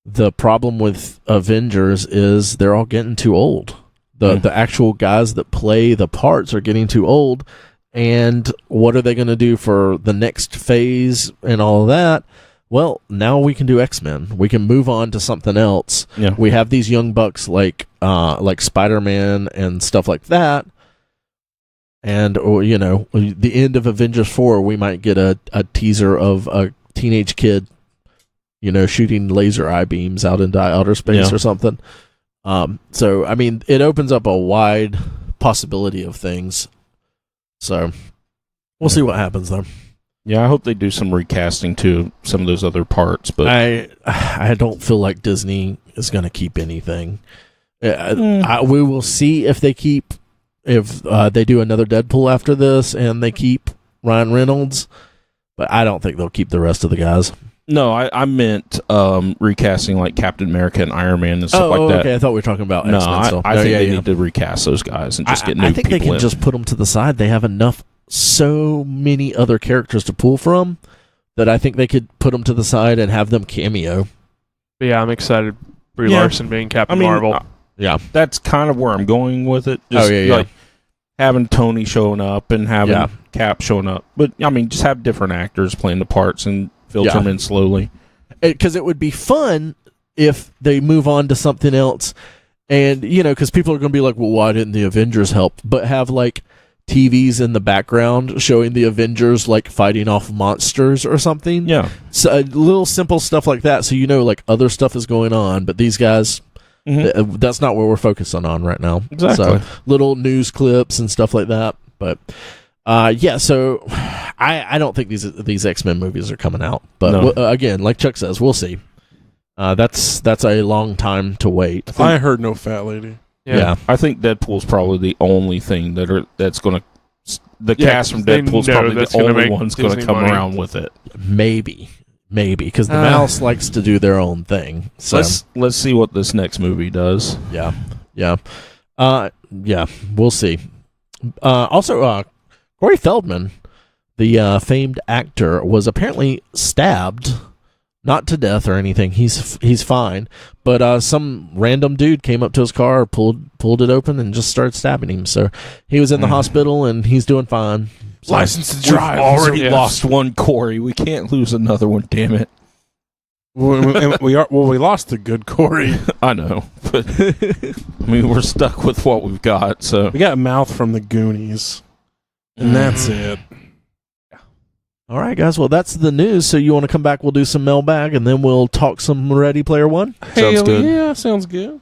the problem with Avengers is they're all getting too old. The actual guys that play the parts are getting too old, and what are they going to do for the next phase and all of that? Well, now we can do X-Men. We can move on to something else. Yeah. We have these young bucks like Spider-Man and stuff like that. And, or, you know, the end of Avengers 4, we might get a teaser of a teenage kid, you know, shooting laser eye beams out into outer space or something. So, I mean, it opens up a wide possibility of things. So, we'll see what happens, though. Yeah, I hope they do some recasting to some of those other parts. But I don't feel like Disney is going to keep anything. We will see if they keep... If they do another Deadpool after this and they keep Ryan Reynolds, but I don't think they'll keep the rest of the guys. No, I meant recasting like Captain America and Iron Man and stuff like that. Okay, I thought we were talking about No, X-Men still. I think they need to recast those guys and just get new people. I think they can just put them to the side. They have so many other characters to pull from that I think they could put them to the side and have them cameo. But yeah, I'm excited. Brie Larson being Captain Marvel. Yeah, that's kind of where I'm going with it. Just like having Tony showing up and having Cap showing up. But, I mean, just have different actors playing the parts and filter them in slowly. Because it would be fun if they move on to something else. And, you know, because people are going to be like, well, why didn't the Avengers help? But have, like, TVs in the background showing the Avengers, like, fighting off monsters or something. Yeah. So, little simple stuff like that. So, you know, like, other stuff is going on. But these guys... that's not what we're focusing on right now. Exactly. So, little news clips and stuff like that. But so I don't think these X-Men movies are coming out. But again, like Chuck says, we'll see. That's a long time to wait. I heard no fat lady. Yeah. I think Deadpool's probably the only thing that's going to. The cast from Deadpool's probably the only one's going to come around with it. Maybe, because the mouse likes to do their own thing. So let's see what this next movie does. Yeah, we'll see. Also, Cory Feldman, the famed actor, was apparently stabbed, not to death or anything. He's fine, but some random dude came up to his car, pulled it open, and just started stabbing him. So he was in the hospital, and he's doing fine. So, License to drive. We've already lost one Cory. We can't lose another one. Damn it. We lost the good Cory. I know, but I mean, we're stuck with what we've got. So we got Mouth from the Goonies, and that's it. All right, guys. Well, that's the news. So you want to come back? We'll do some mailbag, and then we'll talk some Ready Player One. Sounds good. Yeah, sounds good.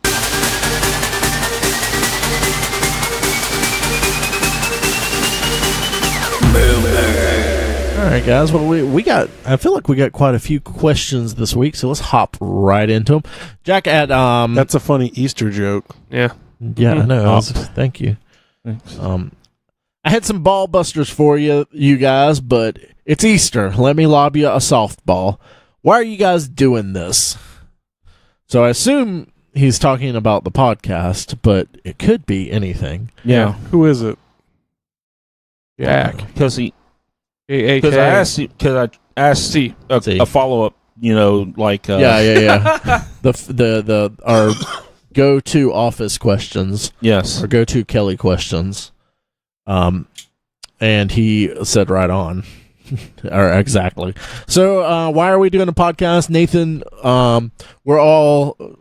All right, guys. Well, we got. I feel like we got quite a few questions this week, so let's hop right into them. Jack, that's a funny Easter joke. Yeah, I know. Thank you. Thanks. I had some ball busters for you guys, but it's Easter. Let me lob you a softball. Why are you guys doing this? So I assume he's talking about the podcast, but it could be anything. Yeah. Who is it? Jack. Because I asked a follow up. You know, like yeah. Our go-to office questions. Yes. Our go-to Kelly questions. And he said right on. Or exactly. So why are we doing a podcast, Nathan? We're all,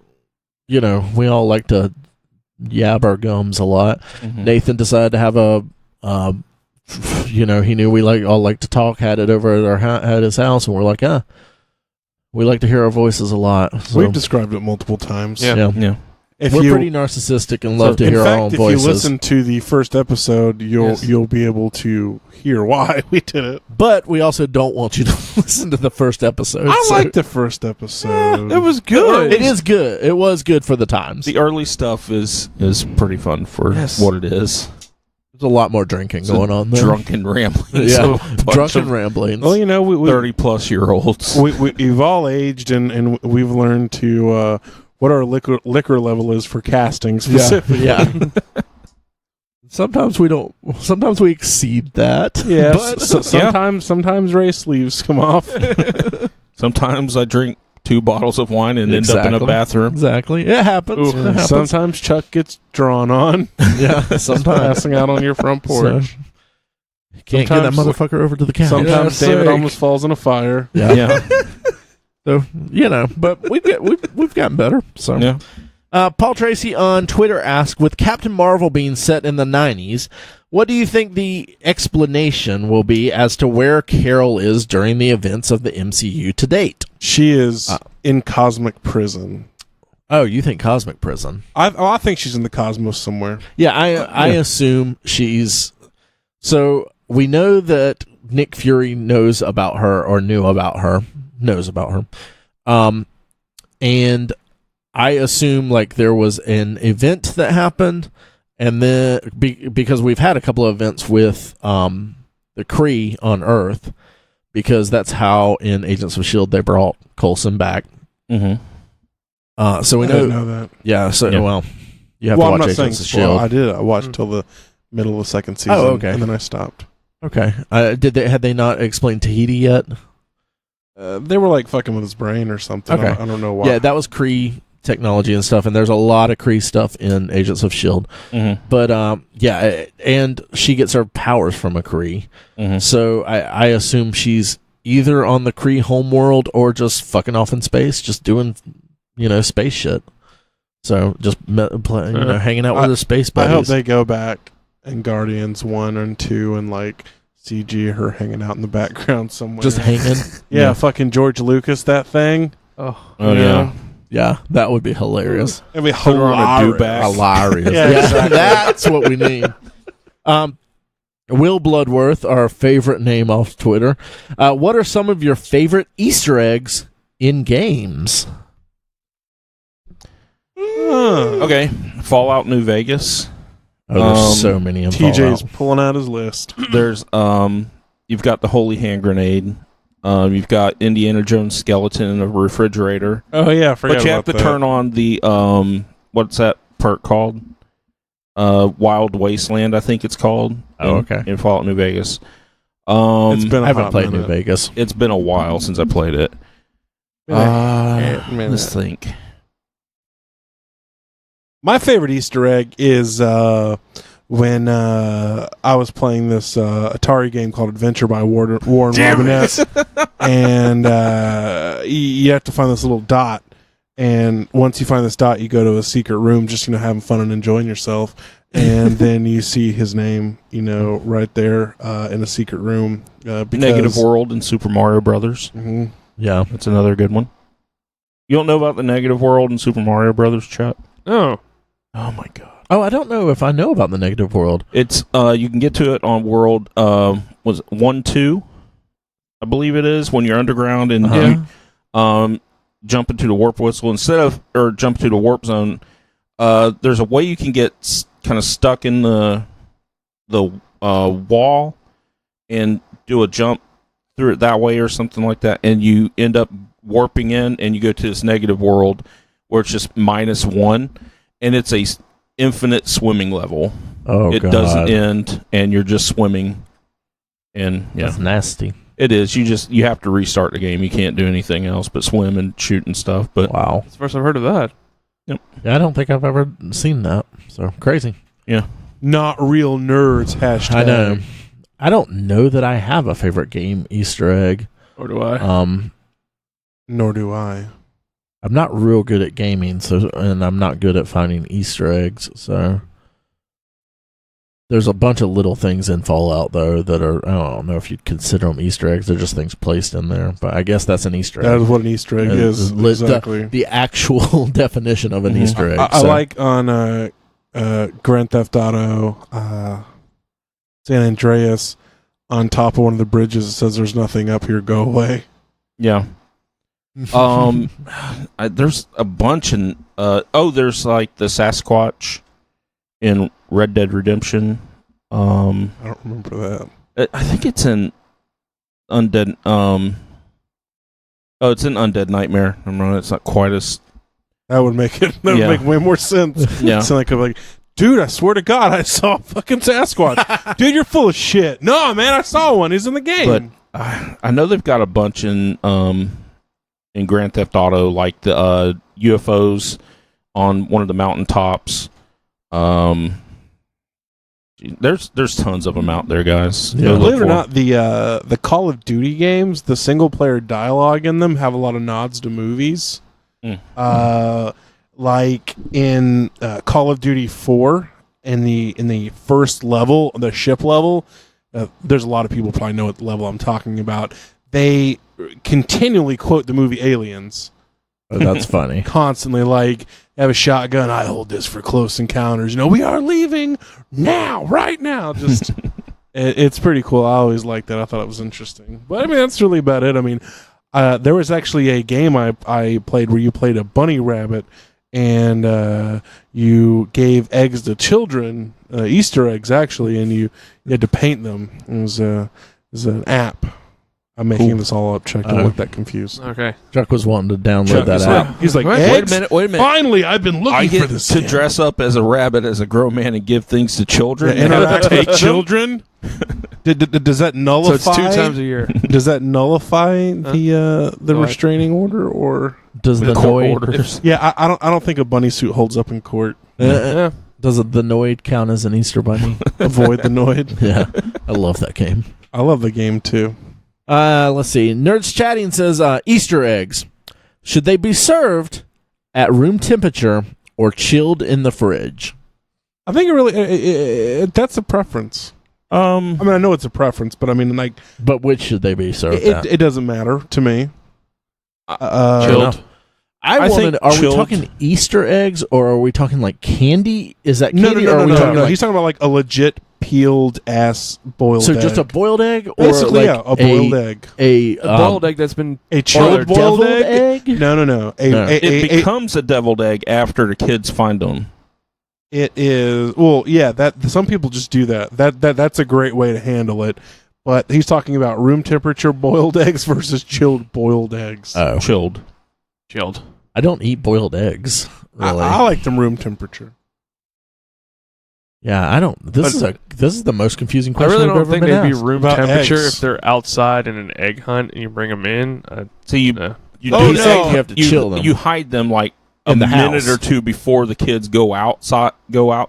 we all like to yab our gums a lot. Mm-hmm. Nathan decided to have he knew we all like to talk, had it over at his house, and we're like, we like to hear our voices a lot. So. We've described it multiple times. Yeah. We're pretty narcissistic and love to hear our own voices. If you listen to the first episode, you'll be able to hear why we did it. But we also don't want you to listen to the first episode. I like the first episode. It was good. It is good. It was good for the times. The early stuff is pretty fun for what it is. There's a lot more drinking going on there. Drunken ramblings. Yeah, of a bunch drunken of ramblings. Well, you know, we 30-plus-year-olds. we've all aged, and we've learned to what our liquor level is for casting specifically. Yeah. Sometimes we don't. Sometimes we exceed that. Yeah, but sometimes race sleeves come off. Sometimes I drink 2 bottles of wine and end up in a Exactly. bathroom. exactly, it happens. It happens. Sometimes Chuck gets drawn on, Yeah, sometimes. passing out on your front porch. So, can't get that Sometimes- motherfucker over to the couch. Sometimes Yeah, David sick. almost falls in a fire. Yeah. Yeah. So but we've gotten better. So Yeah. Paul Tracy on Twitter asked, with Captain Marvel being set in the 90s, what do you think the explanation will be as to where Carol is during the events of the MCU to date? She is in cosmic prison. Oh, you think cosmic prison? I think she's in the cosmos somewhere. Yeah, I assume she's... So, we know that Nick Fury knows about her, or knew about her, knows about her. And I assume, like, there was an event that happened, and then, because we've had a couple of events with the Kree on Earth, because that's how, in Agents of S.H.I.E.L.D., they brought Coulson back. Mm-hmm. So we I know... didn't know that. Yeah, so, Yeah. well, you have Well, to I'm watch not saying Agents of spoil. S.H.I.E.L.D. I did. I watched till the middle of the second season. Oh, okay. And then I stopped. Okay. Had they not explained Tahiti yet? They were like fucking with his brain or something. Okay. I don't know why. Yeah, that was Kree technology and stuff, and there's a lot of Kree stuff in Agents of S.H.I.E.L.D. Mm-hmm. But, yeah, and she gets her powers from a Kree. Mm-hmm. So I assume she's either on the Kree homeworld or just fucking off in space, just doing, space shit. So just hanging out with her space I hope buddies. they go back in Guardians 1 and 2 and like CG her hanging out in the background somewhere. Just hanging. yeah, fucking George Lucas, that thing. Oh, Yeah. Yeah, that would be hilarious. It'd be Put her on a hilarious. do-bag. Hilarious. Yeah, exactly. That's what we need. Will Bloodworth, our favorite name off Twitter. What are some of your favorite Easter eggs in games? Okay. Fallout New Vegas. Oh, there's so many in TJ's Fallout. pulling out his list. There's you've got the holy hand grenade. You've got Indiana Jones skeleton in a refrigerator. Oh yeah, I forgot But you have to about that. turn on the what's that perk called? Wild Wasteland, I think it's called. Oh, okay. In Fallout New Vegas. It's been I a haven't hot played New minute. Vegas. It's been a while since I played it. Man. Let's think. My favorite Easter egg is when I was playing this Atari game called Adventure by Warren Robinette, and you have to find this little dot. And once you find this dot, you go to a secret room, just having fun and enjoying yourself. And then you see his name, right there in a secret room. Because, Negative World in Super Mario Brothers. Mhm. Yeah. That's another good one. You don't know about the Negative World in Super Mario Brothers, Chuck? oh, Oh my god! Oh, I don't know if I know about the Negative World. It's you can get to it on World was it 1-2, I believe it is, when you're underground and you jump into the warp whistle or jump to the warp zone. There's a way you can get kind of stuck in the wall and do a jump through it that way or something like that, and you end up warping in and you go to this Negative World where it's just -1, and it's a infinite swimming level. Oh, It God. doesn't end, and you're just swimming. And yeah, That's nasty. it is. You have to restart the game. You can't do anything else but swim and shoot and stuff. But Wow. that's the first I've heard of that. Yeah, I don't think I've ever seen that. So crazy. Not real nerds. Hashtag. I know. I don't know that I have a favorite game Easter egg. Or do I? Nor do I. I'm not real good at gaming, and I'm not good at finding Easter eggs. So there's a bunch of little things in Fallout though that are, I don't know if you'd consider them Easter eggs. They're just things placed in there, but I guess that's an Easter egg. That is what an Easter egg is. Exactly. The actual definition of an Mhm. Easter egg. I So- like on Grand Theft Auto San Andreas, on top of one of the bridges, it says "There's nothing up here. Go away." yeah, there's a bunch in. There's like the Sasquatch in Red Dead Redemption. I don't remember that. I think it's in Undead. Oh, it's in Undead Nightmare. I'm wrong. It's not quite as. That would make it. That would make way more sense. Yeah. So like, I'm like, dude, I swear to God, I saw a fucking Sasquatch. Dude, you're full of shit. No, man, I saw one. He's in the game. But I know they've got a bunch in Grand Theft Auto, like the UFOs on one of the mountaintops. There's tons of them out there, guys. Yeah. Go look Believe it or for 'em. not, the Call of Duty games, the single player dialogue in them have a lot of nods to movies. Like in Call of Duty 4, in the first level, the ship level, there's a lot of people probably know what level I'm talking about. They continually quote the movie Aliens. Oh, that's funny. Constantly, like, have a shotgun, I hold this for close encounters. We are leaving now, right now. Just, it's pretty cool. I always liked that. I thought it was interesting. But, I mean, that's really about it. I mean, there was actually a game I played where you played a bunny rabbit, and you gave eggs to children, Easter eggs, actually, and you had to paint them. It was an app. I'm making this all up. Chuck, don't look that confused. Okay. Chuck was wanting to download Chuck that is app. like, he's like, Wait eggs? Wait a minute. Finally, I've been looking I for get this to game. dress up as a rabbit as a grown man and give things to children. Interact with children. Does that So nullify? it's 2 times a year. Does that nullify the Go ahead. restraining order, or Does the court Noid orders. yeah? I don't think a bunny suit holds up in court. Yeah. does the Noid count as an Easter bunny? Avoid the Noid. Yeah, I love that game. I love the game too. Let's see. Nerds Chatting says Easter eggs. Should they be served at room temperature or chilled in the fridge? I think it really that's a preference. I mean, I know it's a preference, but I mean, like, But which should they be served at? it doesn't matter to me. Chilled. I wanted. think Are we chilled- talking Easter eggs or are we talking like candy? Is that No, candy? no, or are we no. talking like, He's talking about like a legit peeled ass boiled so egg. just a boiled egg or Basically, like a boiled egg. A A boiled egg that's been A chilled boiled deviled egg? egg? No. No. It becomes a deviled egg after the kids find them. It is that some people just do that. That's a great way to handle it. But he's talking about room temperature boiled eggs versus chilled boiled eggs. Oh, Chilled. chilled. I don't eat boiled eggs. Really? I like them room temperature. Yeah, I don't. This is the most confusing I question really I've don't ever think been they'd be asked. room About temperature eggs. if they're outside in an egg hunt and you bring them in. So you No. you Oh, do He's saying you have to you, chill them. You hide them like a In the minute house. or two before the kids go out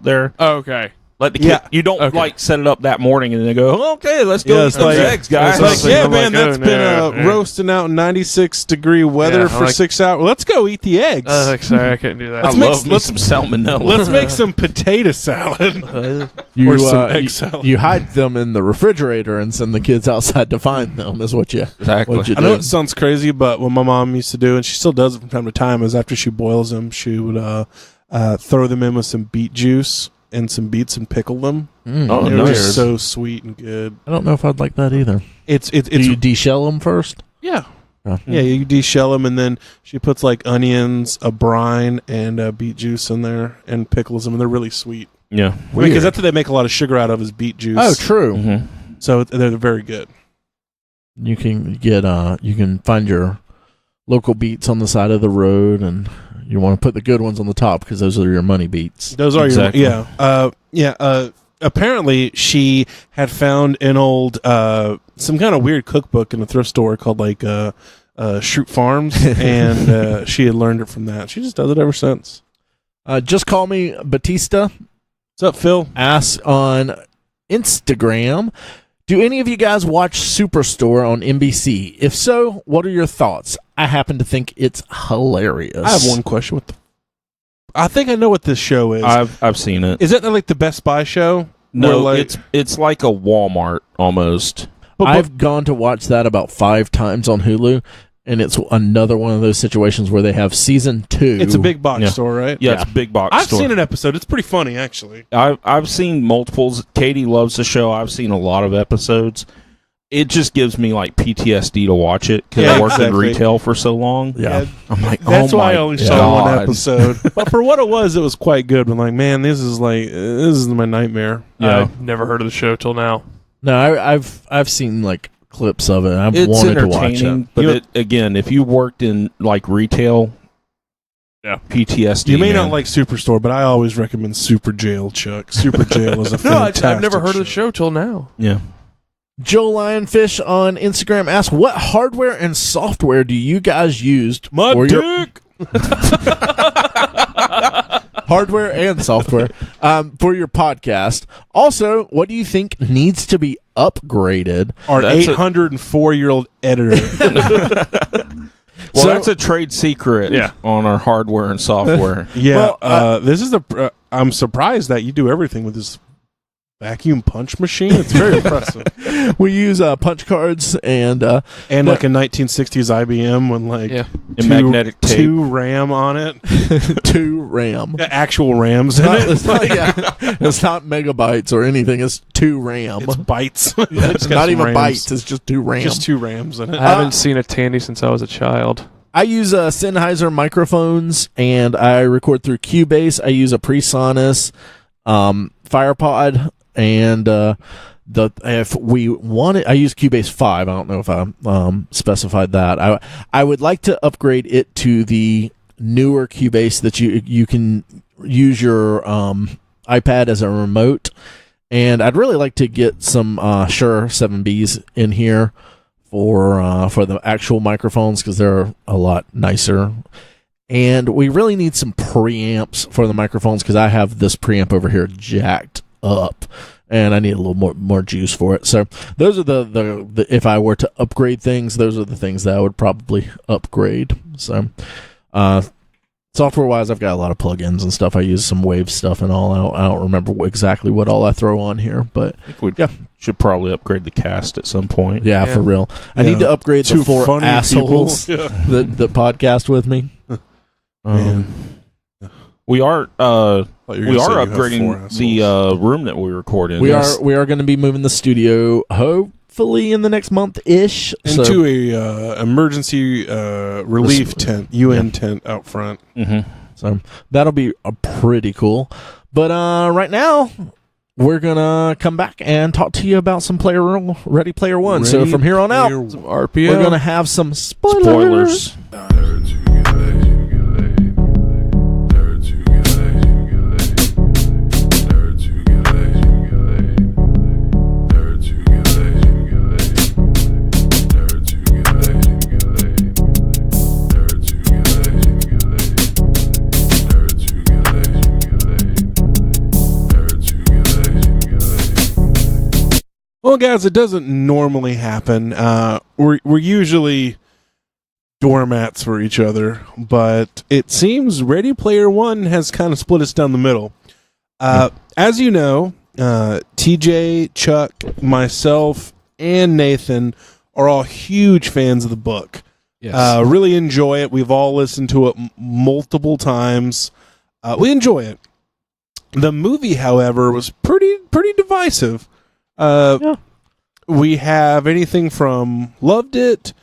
there. Oh, okay. Let the kid, Yeah. you don't Okay. like set it up that morning and then go, oh, okay, let's go Yeah, eat it's those like- eggs, guys. It's Like, like, so yeah, I'm man, like, that's oh, been no, yeah. roasting out in 96-degree weather Yeah, for like- 6 hours. Let's go eat the eggs. Sorry, I couldn't do that. I let's love me let's- some salmonella. Let's make some potato salad. You, or some egg salad. you hide them in the refrigerator and send the kids outside to find them. Is what you Exactly. what you I know do. it sounds crazy, but what my mom used to do, and she still does it from time to time, is after she boils them, she would throw them in with some beet juice and some beets and pickle them. Oh, They were nice. just so sweet and good. I don't know if I'd like that either. It's Do you deshell them first? yeah. Oh. Yeah, you deshell them, and then she puts like onions, a brine, and beet juice in there, and pickles them, and they're really sweet. Yeah. Because that's what they make a lot of sugar out of is beet juice. Oh, true. Mm-hmm. So they're very good. You can get you can find your local beets on the side of the road, and you want to put the good ones on the top because those are your money beets. Those are Exactly. your apparently she had found an old some kind of weird cookbook in a thrift store called like Shroot Farms, and she had learned it from that. She just does it ever since. Just call me Batista. What's up, Phil? Asks on Instagram, do any of you guys watch Superstore on NBC? If so, what are your thoughts? I happen to think it's hilarious. I have one question. I think I know what this show is. I've seen it. Is that like the Best Buy show? No, Where, like- it's like a Walmart almost. I've gone to watch that about 5 times on Hulu, and it's another one of those situations where they have season 2. It's a big box Yeah. store, right? Yeah, it's a big box I've store. seen an episode. It's pretty funny, actually. I've seen multiples. Katie loves the show. I've seen a lot of episodes. it just gives me like PTSD to watch it because Yeah, I worked in exactly. retail for so long. Yeah. I'm like, That's oh why my I only saw one God. episode. But for what it was quite good. I'm like, man, this is my nightmare. Yeah. I've never heard of the show till now. No, I've seen like clips of it. I've It's wanted to watch entertaining, it. but again, if you worked in like retail, Yeah. PTSD. You may man. not like Superstore, but I always recommend Super Jail, Chuck. Super Jail is a No, fantastic I've never heard of the show till now. Yeah. Joe Lionfish on Instagram asks, "What hardware and software do you guys use My for your dick! hardware and software for your podcast? Also, what do you think needs to be upgraded?" Our That's 804-year-old editor. Well, So- that's a trade secret Yeah. on our hardware and software. Yeah, Well, this is I'm surprised that you do everything with this vacuum punch machine. It's very impressive. We use punch cards and And like a 1960s IBM with like Yeah. And magnetic tape. 2 RAM on it. 2 RAM. The actual RAMs in It's not, it. it's not megabytes or anything. It's 2 RAM. It's bytes. It's got not some even RAMs. bytes. It's just 2 RAM. Just 2 RAMs in it. I haven't seen a Tandy since I was a child. I use Sennheiser microphones, and I record through Cubase. I use a PreSonus FirePod, and if we want it, I use Cubase 5. I don't know if I specified that. I would like to upgrade it to the newer Cubase that you can use your iPad as a remote, and I'd really like to get some Shure 7Bs in here for the actual microphones because they're a lot nicer. And we really need some preamps for the microphones because I have this preamp over here jacked up, and I need a little more juice for it. So those are the if I were to upgrade things, those are the things that I would probably upgrade. So software wise, I've got a lot of plugins and stuff. I use some Wave stuff and all. I don't remember exactly what all I throw on here, but I think we Yeah. should probably upgrade the cast at some point. yeah, for real. I Yeah. need to upgrade the 4 funny assholes people. that podcast with me. Man. We are Thought you were we gonna are say you have 4 upgrading the assholes. room that we record in. We are going to be moving the studio hopefully in the next month ish. into a emergency relief tent, UN tent out front. Mm-hmm. So that'll be pretty cool. But right now, we're gonna come back and talk to you about some Ready Player One. So Ready from here on out, Player Some One. RPO. we're gonna have some spoilers. Spoilers. Never to get laid. Never to get laid. Never to get laid. Never to get laid. Never to get laid. Never to get laid. Never to get laid. Never to get laid. Well, guys, it doesn't normally happen. We're usually doormats for each other, but it seems Ready Player One has kind of split us down the middle. As you know, TJ, Chuck, myself, and Nathan are all huge fans of the book. Yes. Really enjoy it. We've all listened to it multiple times. We enjoy it. The movie, however, was pretty divisive. We have anything from loved it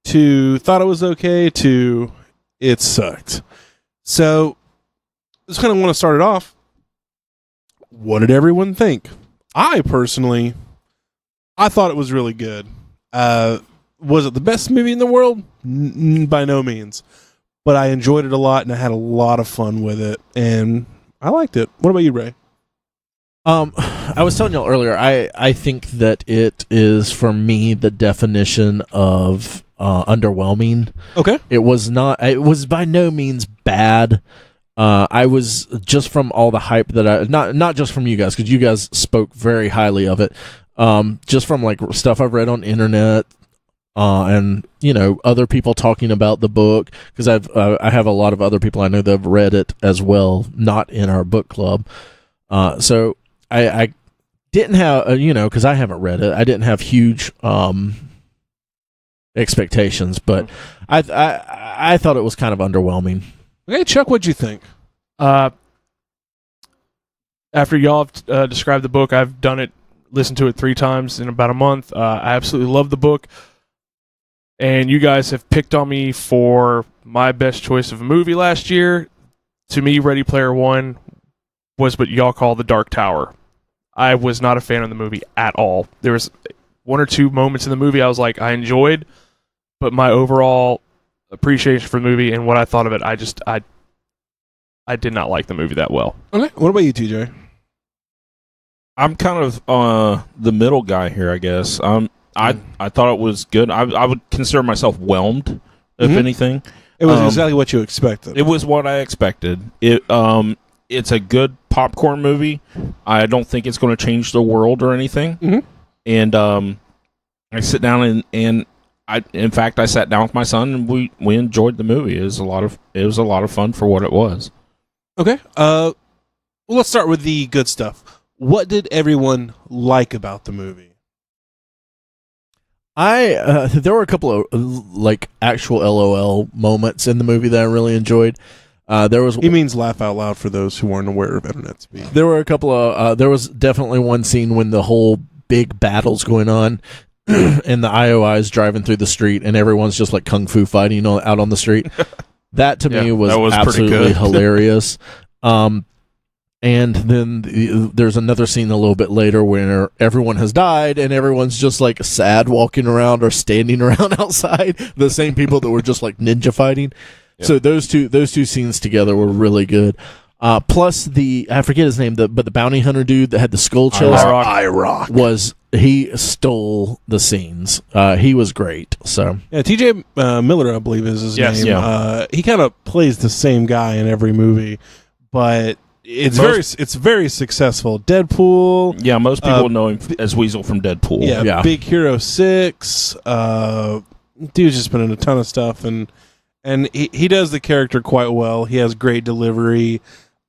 to thought it was okay to it sucked. So, just kind of want to start it off. What did everyone think? I personally, I thought it was really good. Was it the best movie in the world? By no means. But I enjoyed it a lot, and I had a lot of fun with it, and I liked it. What about you, Ray? I was telling y'all earlier, I think that it is, for me, the definition of underwhelming. Okay. It was by no means bad. I was just from all the hype that not just from you guys, because you guys spoke very highly of it. Just from like stuff I've read on internet, and other people talking about the book, because I have a lot of other people I know that have read it as well, not in our book club. So I didn't have because I haven't read it. I didn't have huge expectations, but I thought it was kind of underwhelming. Okay, Chuck, what'd you think? After y'all have described the book, I've done it listened to it 3 times in about a month. I absolutely love the book. And you guys have picked on me for my best choice of a movie last year. To me, Ready Player One was what y'all call The Dark Tower. I was not a fan of the movie at all. There was 1 or 2 moments in the movie I was like, I enjoyed, but my overall appreciation for the movie and what I thought of it, I did not like the movie that well. Okay. What about you, TJ? I'm kind of the middle guy here, I guess. I thought it was good. I would consider myself whelmed, if anything. It was exactly what you expected. It was what I expected. It's a good popcorn movie. I don't think it's going to change the world or anything. Mhm. And I sit down and in fact, I sat down with my son and we enjoyed the movie. It was a lot of fun for what it was. Okay. Well, let's start with the good stuff. What did everyone like about the movie? There were a couple of like actual LOL moments in the movie that I really enjoyed. He means laugh out loud for those who aren't aware of internet speak. There were a couple of there was definitely one scene when the whole big battle's going on and the IOI is driving through the street and everyone's just like kung fu fighting out on the street. That to me was pretty absolutely good. hilarious. And then there's another scene a little bit later where everyone has died and everyone's just like sad walking around or standing around outside. The same people that were just like ninja fighting. Yeah. So those two scenes together were really good. Plus I forget his name, but the bounty hunter dude that had the skull chest, IROC, he stole the scenes. He was great. So yeah, TJ Miller, I believe is his name. Yeah. He kind of plays the same guy in every movie, but it's very successful. Deadpool. Yeah, most people know him as Weasel from Deadpool. Yeah. Big Hero 6. Dude's just been in a ton of stuff, and he does the character quite well. He has great delivery.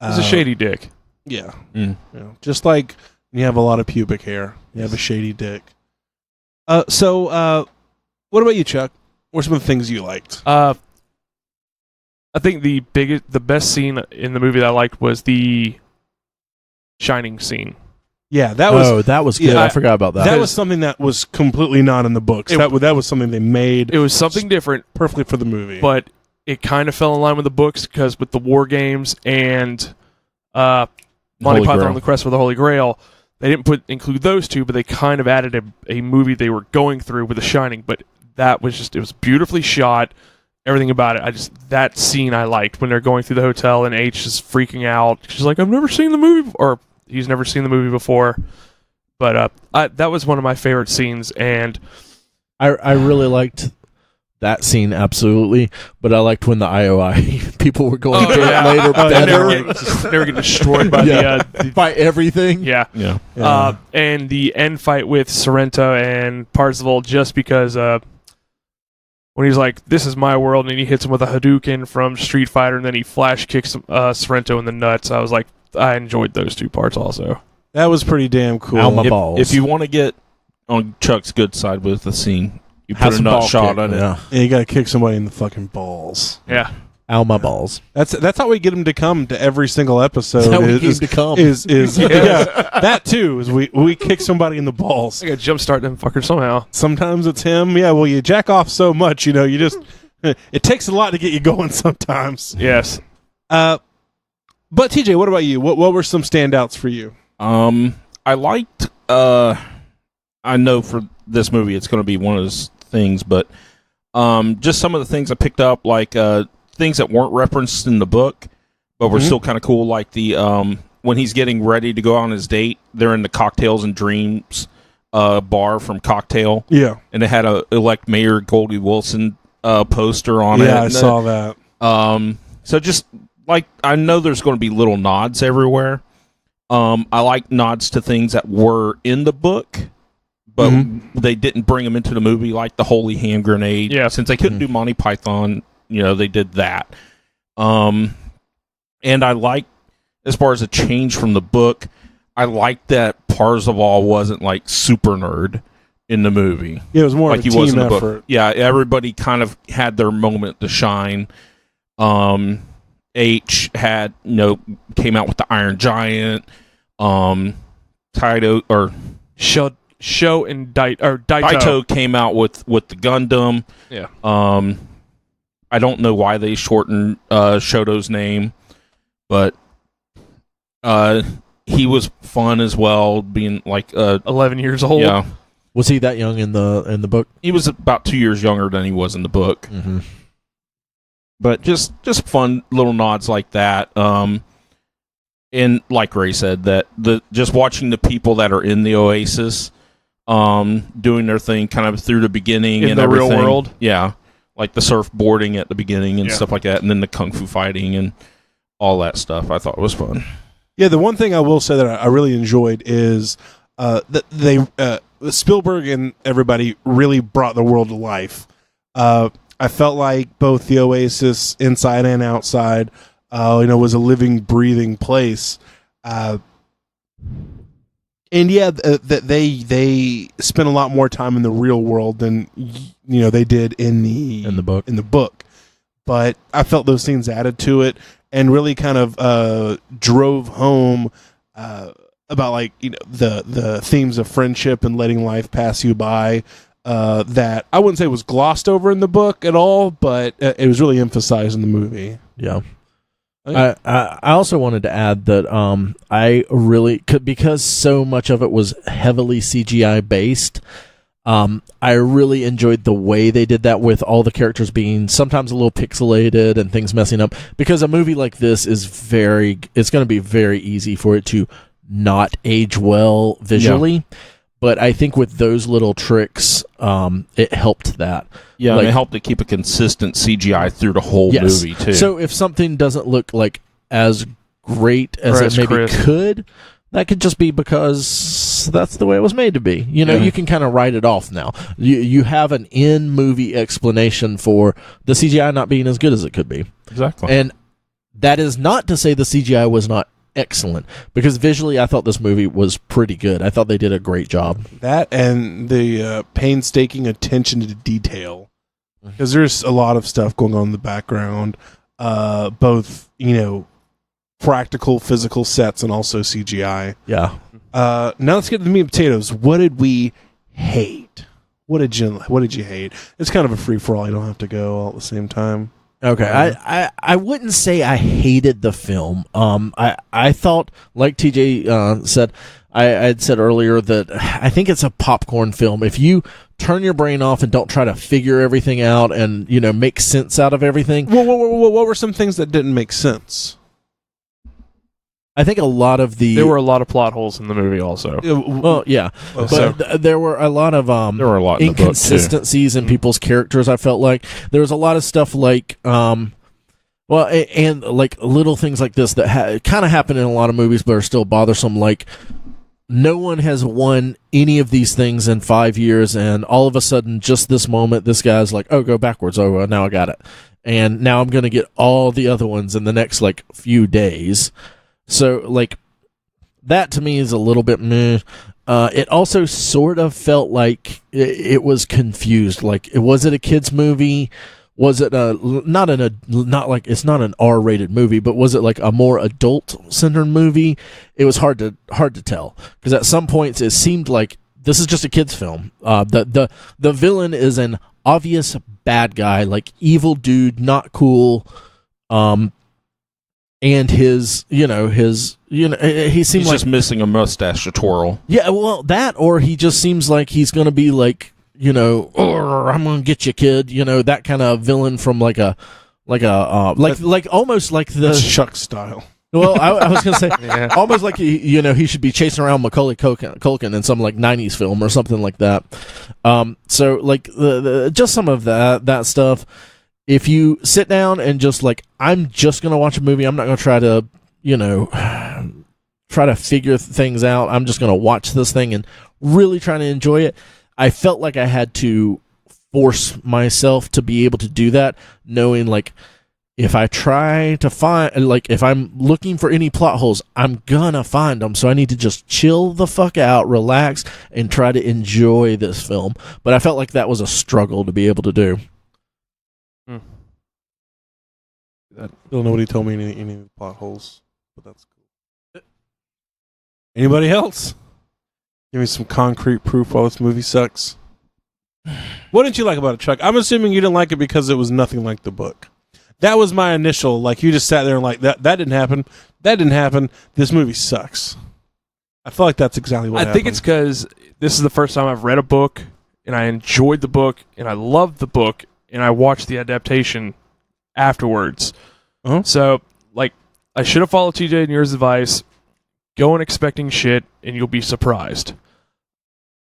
He's a shady dick. Yeah. Mm. Just like you have a lot of pubic hair, you have a shady dick. So what about you, Chuck? What are some of the things you liked? I think the best scene in the movie that I liked was the Shining scene. Yeah, that was good. Yeah, I forgot about that. That was something that was completely not in the books. That was something they made. It was something different, perfectly for the movie. but it kind of fell in line with the books because with the War Games and Monty Python and the Quest for the Holy Grail, they didn't include those two, but they kind of added a movie they were going through with The Shining. But that was it was beautifully shot. Everything about it, that scene I liked when they're going through the hotel and H is freaking out. She's like, "I've never seen the movie," or he's never seen the movie before. But that was one of my favorite scenes, and I really liked that scene absolutely. But I liked when the IOI people were going through it later. They were getting destroyed by by everything. Yeah. Yeah. And the end fight with Sorrento and Parzival, just because. When he's like, "This is my world," and he hits him with a Hadouken from Street Fighter, and then he flash kicks Sorrento in the nuts. I was like, I enjoyed those two parts also. That was pretty damn cool. Alma balls. If you want to get on Chuck's good side with the scene, you Have put a some nut ball shot kick, on it. yeah. And you got to kick somebody in the fucking balls. Yeah. Alma balls. That's how we get him to come to every single episode. That's how we get him to come. That too is we kick somebody in the balls. I got to jumpstart them fuckers somehow. Sometimes it's him. Yeah, well, you jack off so much, you just it takes a lot to get you going sometimes. Yes. But TJ, what about you? What were some standouts for you? I liked. I know for this movie it's going to be one of those things, but just some of the things I picked up, like things that weren't referenced in the book, but were still kind of cool, like the when he's getting ready to go on his date, they're in the Cocktails and Dreams bar from Cocktail. Yeah. And it had a elect Mayor Goldie Wilson poster on it. Yeah, I saw that. So just like, I know there's going to be little nods everywhere. I like nods to things that were in the book, but they didn't bring them into the movie, like the Holy Hand Grenade. Yeah. Since they couldn't do Monty Python, they did that. And I like, as far as a change from the book, I like that Parzival wasn't like super nerd in the movie. Yeah, it was more like of a he was team in the effort. book. Yeah, everybody kind of had their moment to shine. H had, came out with the Iron Giant. Show and Daito. Daito came out with the Gundam. Yeah. I don't know why they shortened Shoto's name, but he was fun as well, being like 11 years old. Yeah, Was he that young in the book? he was about 2 years younger than he was in the book. Mm-hmm. But just fun little nods like that. And like Ray said, that just watching the people that are in the Oasis doing their thing kind of through the beginning In and the real everything. world? Yeah. Like the surfboarding at the beginning and Yeah. stuff like that, and then the kung fu fighting and all that stuff I thought was fun. Yeah, the one thing I will say that I really enjoyed is that they Spielberg and everybody really brought the world to life. I felt like both the Oasis, inside and outside, was a living, breathing place. And yeah, that they spent a lot more time in the real world than they did in the book. But I felt those scenes added to it and really kind of drove home about the themes of friendship and letting life pass you by. That I wouldn't say was glossed over in the book at all, but it was really emphasized in the movie. Yeah. I also wanted to add that I really could, because so much of it was heavily CGI based. I really enjoyed the way they did that, with all the characters being sometimes a little pixelated and things messing up, because a movie like this is it's going to be very easy for it to not age well visually. Yeah. But I think with those little tricks, it helped that. Yeah, and it helped to keep a consistent CGI through the whole movie, too. So if something doesn't look like as great as it maybe could, that could just be because that's the way it was made to be. You can kind of write it off now. You have an in-movie explanation for the CGI not being as good as it could be. Exactly. And that is not to say the CGI was not excellent, because visually I thought this movie was pretty good. I thought they did a great job. That and the painstaking attention to detail, because there's a lot of stuff going on in the background, both practical physical sets and also CGI. Yeah. Now let's get to the meat and potatoes. What did we hate? What did you hate? It's kind of a free for all. You don't have to go all at the same time. Okay, I wouldn't say I hated the film. I thought, like TJ said, I had said earlier that I think it's a popcorn film. If you turn your brain off and don't try to figure everything out and make sense out of everything. What were some things that didn't make sense? I think a lot of there were a lot of plot holes in the movie also. Well, yeah, but there were a lot of inconsistencies in people's characters. I felt like there was a lot of stuff like and like little things like this that kind of happen in a lot of movies but are still bothersome, like no one has won any of these things in 5 years, and all of a sudden, just this moment, this guy's like, oh, go backwards. Oh, well, now I got it. And now I'm going to get all the other ones in the next few days. So, that to me is a little bit meh. It also sort of felt like it was confused. Was it a kid's movie? Was it it's not an R-rated movie, but was it a more adult-centered movie? It was hard to tell, because at some points it seemed like this is just a kid's film. The villain is an obvious bad guy, evil dude, not cool. And he seemed he's just missing a mustache to twirl. Yeah, well, that, or he just seems like he's going to be I'm going to get you, kid. That kind of villain from almost like the Chuck style. Well, I was going to say almost like he should be chasing around Macaulay Culkin in some 90s film or something like that. So just some of that stuff. If you sit down and just I'm just going to watch a movie, I'm not going to try to figure things out. I'm just going to watch this thing and really try to enjoy it. I felt like I had to force myself to be able to do that, knowing if I try to find, if I'm looking for any plot holes, I'm going to find them. So I need to just chill the fuck out, relax, and try to enjoy this film. But I felt like that was a struggle to be able to do. Still nobody told me any of the plot holes, but that's cool. Anybody else? Give me some concrete proof why this movie sucks. What didn't you like about it, Chuck? I'm assuming you didn't like it because it was nothing like the book. That was my initial, like, you just sat there and like, that didn't happen. That didn't happen. This movie sucks. I feel like that's exactly what happened. I think it's because this is the first time I've read a book, and I enjoyed the book, and I loved the book, and I watched the adaptation afterwards. Uh-huh. So, like, I should have followed TJ and yours advice. Go in expecting shit, and you'll be surprised.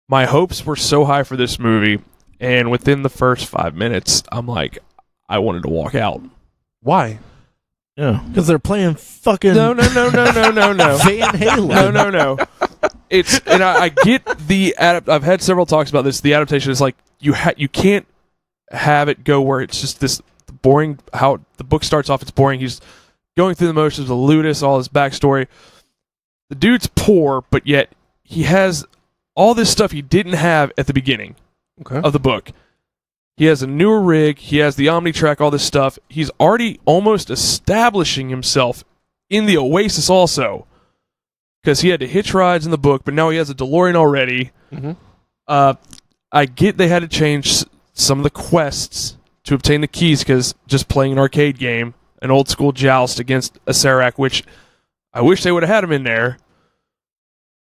My hopes were so high for this movie, and within the first 5 minutes, I'm like, I wanted to walk out. Why? Yeah. Because they're playing fucking No. Van Halen. No. It's and I get the I've had several talks about this. The adaptation is like you can't have it go where it's just this boring. How the book starts off, it's boring. He's going through the motions of Ludus, all his backstory. The dude's poor, but yet he has all this stuff he didn't have at the beginning of the book. He has a newer rig. He has the Omnitrack, all this stuff. He's already almost establishing himself in the Oasis also. Because he had to hitch rides in the book, but now he has a DeLorean already. Mm-hmm. I get they had to change some of the quests to obtain the keys, because just playing an arcade game, an old school joust against a Serac, which I wish they would have had him in there.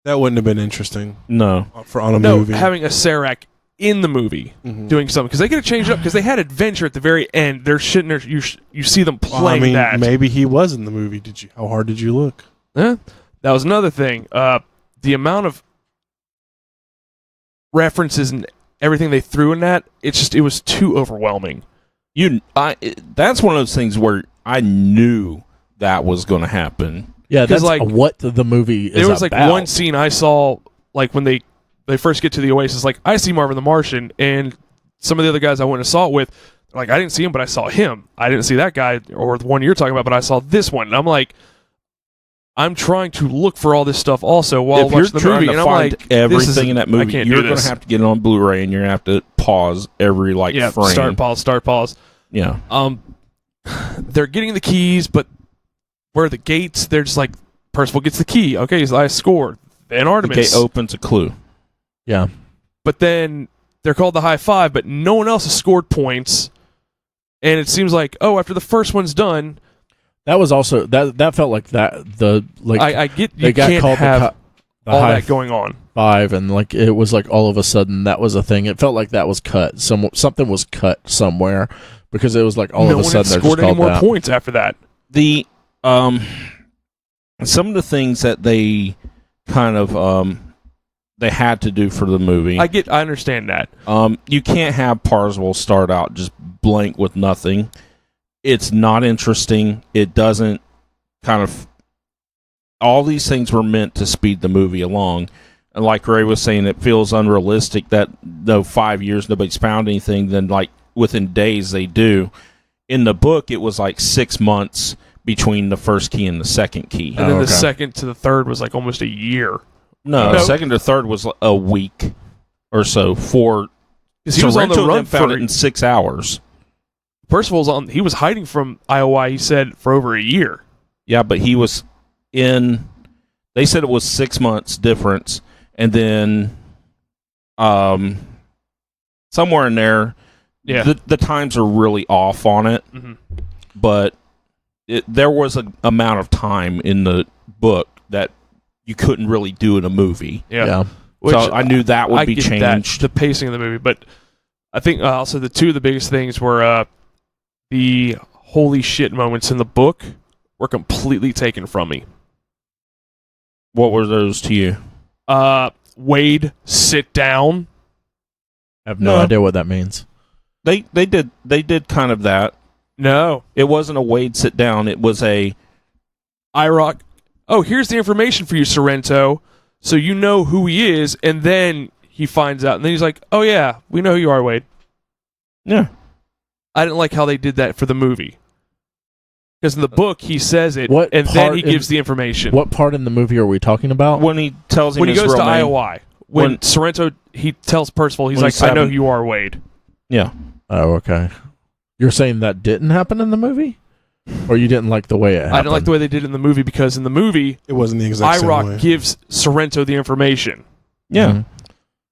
That wouldn't have been interesting. No. On a movie. Having a Serac in the movie doing something, because they could have changed it up, because they had adventure at the very end. They're shitting there. You see them playing that. Maybe he was in the movie. How hard did you look? That was another thing. The amount of references and everything they threw in that, it was too overwhelming. That's one of those things where I knew that was going to happen. Yeah, that's like what the movie is about. There was like one scene I saw, like when they first get to the Oasis, like I see Marvin the Martian, and some of the other guys I went and saw it with, like I didn't see him, but I saw him. I didn't see that guy or the one you're talking about, but I saw this one. And I'm like, I'm trying to look for all this stuff also while watching the movie, and I'm like, everything in that movie, you're going to have to get it on Blu-ray, and you're going to have to pause every frame. Start, pause. Yeah. They're getting the keys, but where are the gates? They're just like, Percival gets the key. Okay, so I scored. Then Artemis. The gate opens a clue. Yeah. But then they're called the High Five, but no one else has scored points. And it seems like, after the first one's done, that was also that felt like that I get you they got can't called have the all High that going on. Five, and like it was like all of a sudden that was a thing. It felt like that was cut. Something was cut somewhere, because it was like all of a sudden they're scored just any called more that. points after that. The some of the things that they kind of they had to do for the movie. I understand that. You can't have Parzival start out just blank with nothing. It's not interesting. It doesn't kind of... All these things were meant to speed the movie along. And like Ray was saying, it feels unrealistic that 5 years nobody's found anything, then like within days they do. In the book, it was like 6 months between the first key and the second key. And then the second to the third was like almost a year. No, second to third was a week or so. Because he was on the run found it in 6 hours. Percival's he was hiding from IOI, he said, for over a year. Yeah, but he was in... They said it was 6 months difference, and then somewhere in there, the times are really off on it, but there was an amount of time in the book that you couldn't really do in a movie. Yeah. So I knew that would be changed. The pacing of the movie, but I think also the two of the biggest things were the holy shit moments in the book were completely taken from me. What were those to you? Wade, sit down. I have no idea what that means. They did kind of that. No. It wasn't a Wade sit down, it was a IROC. Oh, here's the information for you, Sorrento, so you know who he is, and then he finds out, and then he's like, oh yeah, we know who you are, Wade. Yeah. I didn't like how they did that for the movie. Because in the book, he says it, and then he gives the information. What part in the movie are we talking about? When he tells him when he his goes to real name. IOI. When Sorrento, he tells Percival, he's like, I know who you are, Wade. Yeah. Oh, okay. You're saying that didn't happen in the movie? Or you didn't like the way it happened? I didn't like the way they did it in the movie, because in the movie, it wasn't the exact same way. IROC gives Sorrento the information. Yeah. Mhm.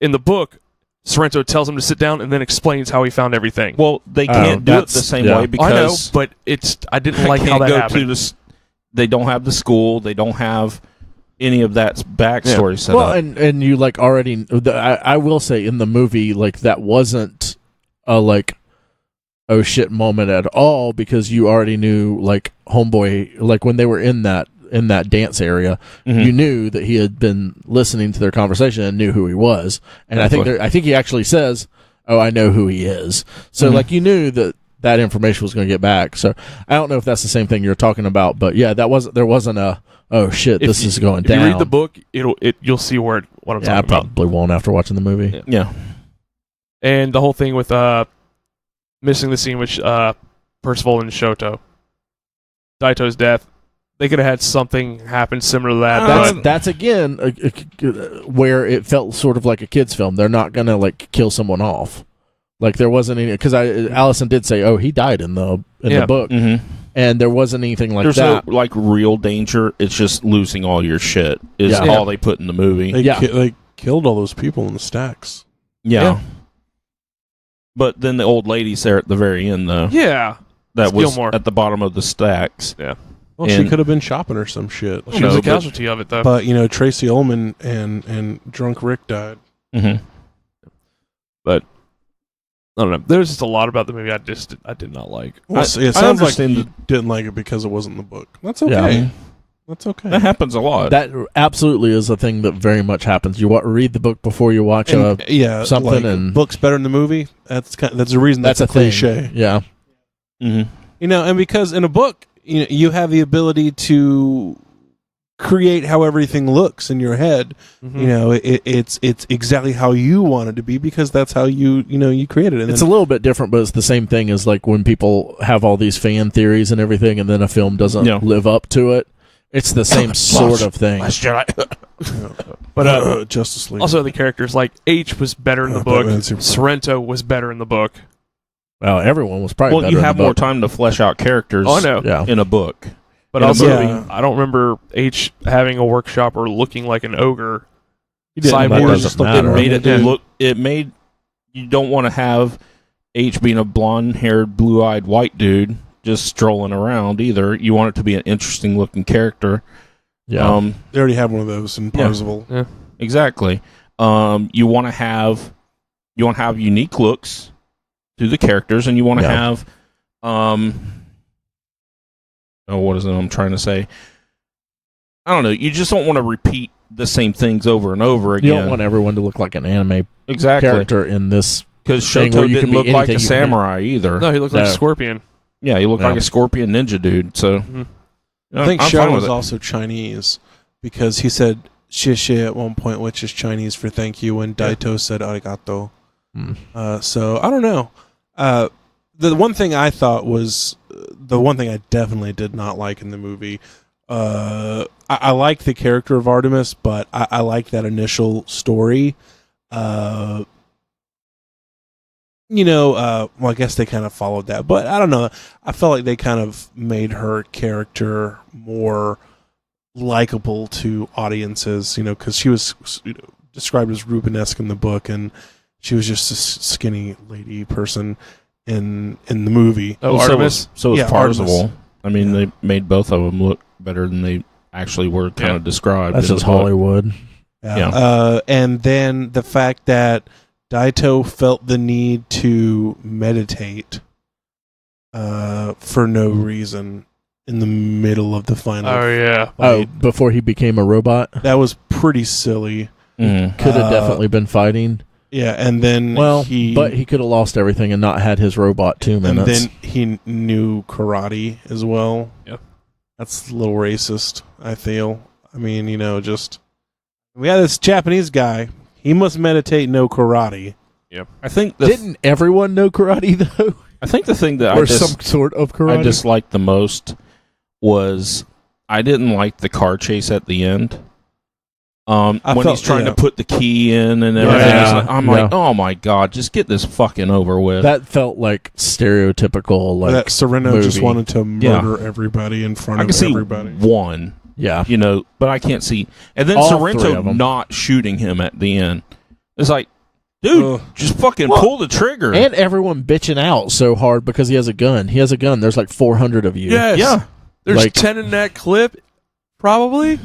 In the book, Sorrento tells him to sit down and then explains how he found everything. Well, they can't do it that's- the same yeah. way because I know, but I didn't like they how can't that go happened. to this. They don't have the school. They don't have any of that backstory set Well, up. and you like already. I will say in the movie, like that wasn't a like oh shit moment at all because you already knew like homeboy like when they were in that dance area, Mhm. you knew that he had been listening to their conversation and knew who he was. And I think he actually says, "Oh, I know who he is." So Mhm. like you knew that information was going to get back. So I don't know if that's the same thing you're talking about, but yeah, there wasn't a oh shit, this is going down. If you read the book, you'll see what I'm Yeah, I talking about. probably won't after watching the movie. Yeah. And the whole thing with missing the scene with Percival and Shoto, Daito's death. They could have had something happen similar to that. but That's again where it felt sort of like a kids' film. They're not gonna like kill someone off. Like there wasn't any because Allison did say, "Oh, he died in the book," Mm-hmm. and there wasn't anything like There's that. no like real danger. It's just losing all your shit. Is Yeah. all they put in the movie. They killed all those people in the stacks. Yeah. But then the old lady's there at the very end, though. yeah, That it's was Gilmore. at the bottom of the stacks. Well, she And- could have been shopping or some shit. she was No, a casualty of it though. But Tracy Ullman and drunk Rick died. Mm-hmm. I don't know. There's just a lot about the movie I did not like. Well, I it sounds like understand you didn't like it because it wasn't in the book. That's okay. Yeah. That's okay. That happens a lot. That absolutely is a thing that very much happens. You read the book before you watch And, something, like, and book's better than the movie. That's the reason that's a thing. cliche. Yeah, mm-hmm. And because in a book, you have the ability to create how everything looks in your head. Mhm. It's exactly how you want it to be because that's how you created it. And it's a little bit different, but it's the same thing as like when people have all these fan theories and everything, and then a film doesn't Yeah. live up to it. It's the same sort of thing. But Justice League. also the characters like H was better in the book. Batman, Superman. Sorrento was better in the book. Well, everyone was probably Well, better you in have the more book. time to flesh out characters Oh, I know. Yeah, in a book. But In a also, movie. I don't remember H having a workshop or looking like an ogre. You didn't, Cyborg but it doesn't just looked matter. It made normal. it look. It made you don't want to have H being a blonde-haired, blue-eyed white dude just strolling around either. You want it to be an interesting-looking character. yeah. They already have one of those in Parzival. Exactly. You want to have unique looks to the characters, and you want to Yeah. have what is it I'm trying to say? I don't know. You just don't want to repeat the same things over and over again. You don't want everyone to look like an anime exactly character in this. because thing where Shoto you can didn't be look like anything a you can be. samurai either. No, he looked like No. a scorpion. Yeah, he looked No. like a scorpion ninja dude. So Mhm. I think I'm Shao fine with was it. also Chinese because he said "xie at one point, which is Chinese for thank you, and Daito said "arigato." Hmm. So I don't know. The one thing I thought was the one thing I definitely did not like in the movie. I like the character of Artemis, but I like that initial story. Well, I guess they kind of followed that, but I don't know. I felt like they kind of made her character more likable to audiences, because she was described as Rubenesque in the book, and she was just a skinny lady person in the movie. Oh, Well, Artemis. So was Yeah, Parzival. Artemis. I mean, they made both of them look better than they actually were kind of described. That's in just the book. Hollywood. Yeah. And then the fact that Daito felt the need to meditate for no reason in the middle of the final Oh yeah. Oh, fight. before he became a robot, That was pretty silly. Mhm. could have Uh, definitely been fighting. Yeah, and then Well, he but he could have lost everything and not had his robot 2 and minutes. then he knew karate as well. Yep. That's a little racist, I feel. I mean, just we got this Japanese guy. He must meditate, know karate. I think the Didn't everyone know karate though, I think the thing that or some sort of karate? I disliked the most was I didn't like the car chase at the end. When felt- he's trying yeah. to put the key in and everything, Yeah. it's like, I'm like, oh my god, just get this fucking over with. That felt like stereotypical, like that Sereno just movie. wanted to Yeah. murder everybody in front I of can see everybody. one, Yeah. you know, but I can't see. And then All three Sorrento of 'em. not shooting him at the end. It's like, dude, just fucking pull the trigger. And everyone bitching out so hard because he has a gun. He has a gun. There's like 400 of you. Yes. Yeah. There's Like- 10 in that clip, probably.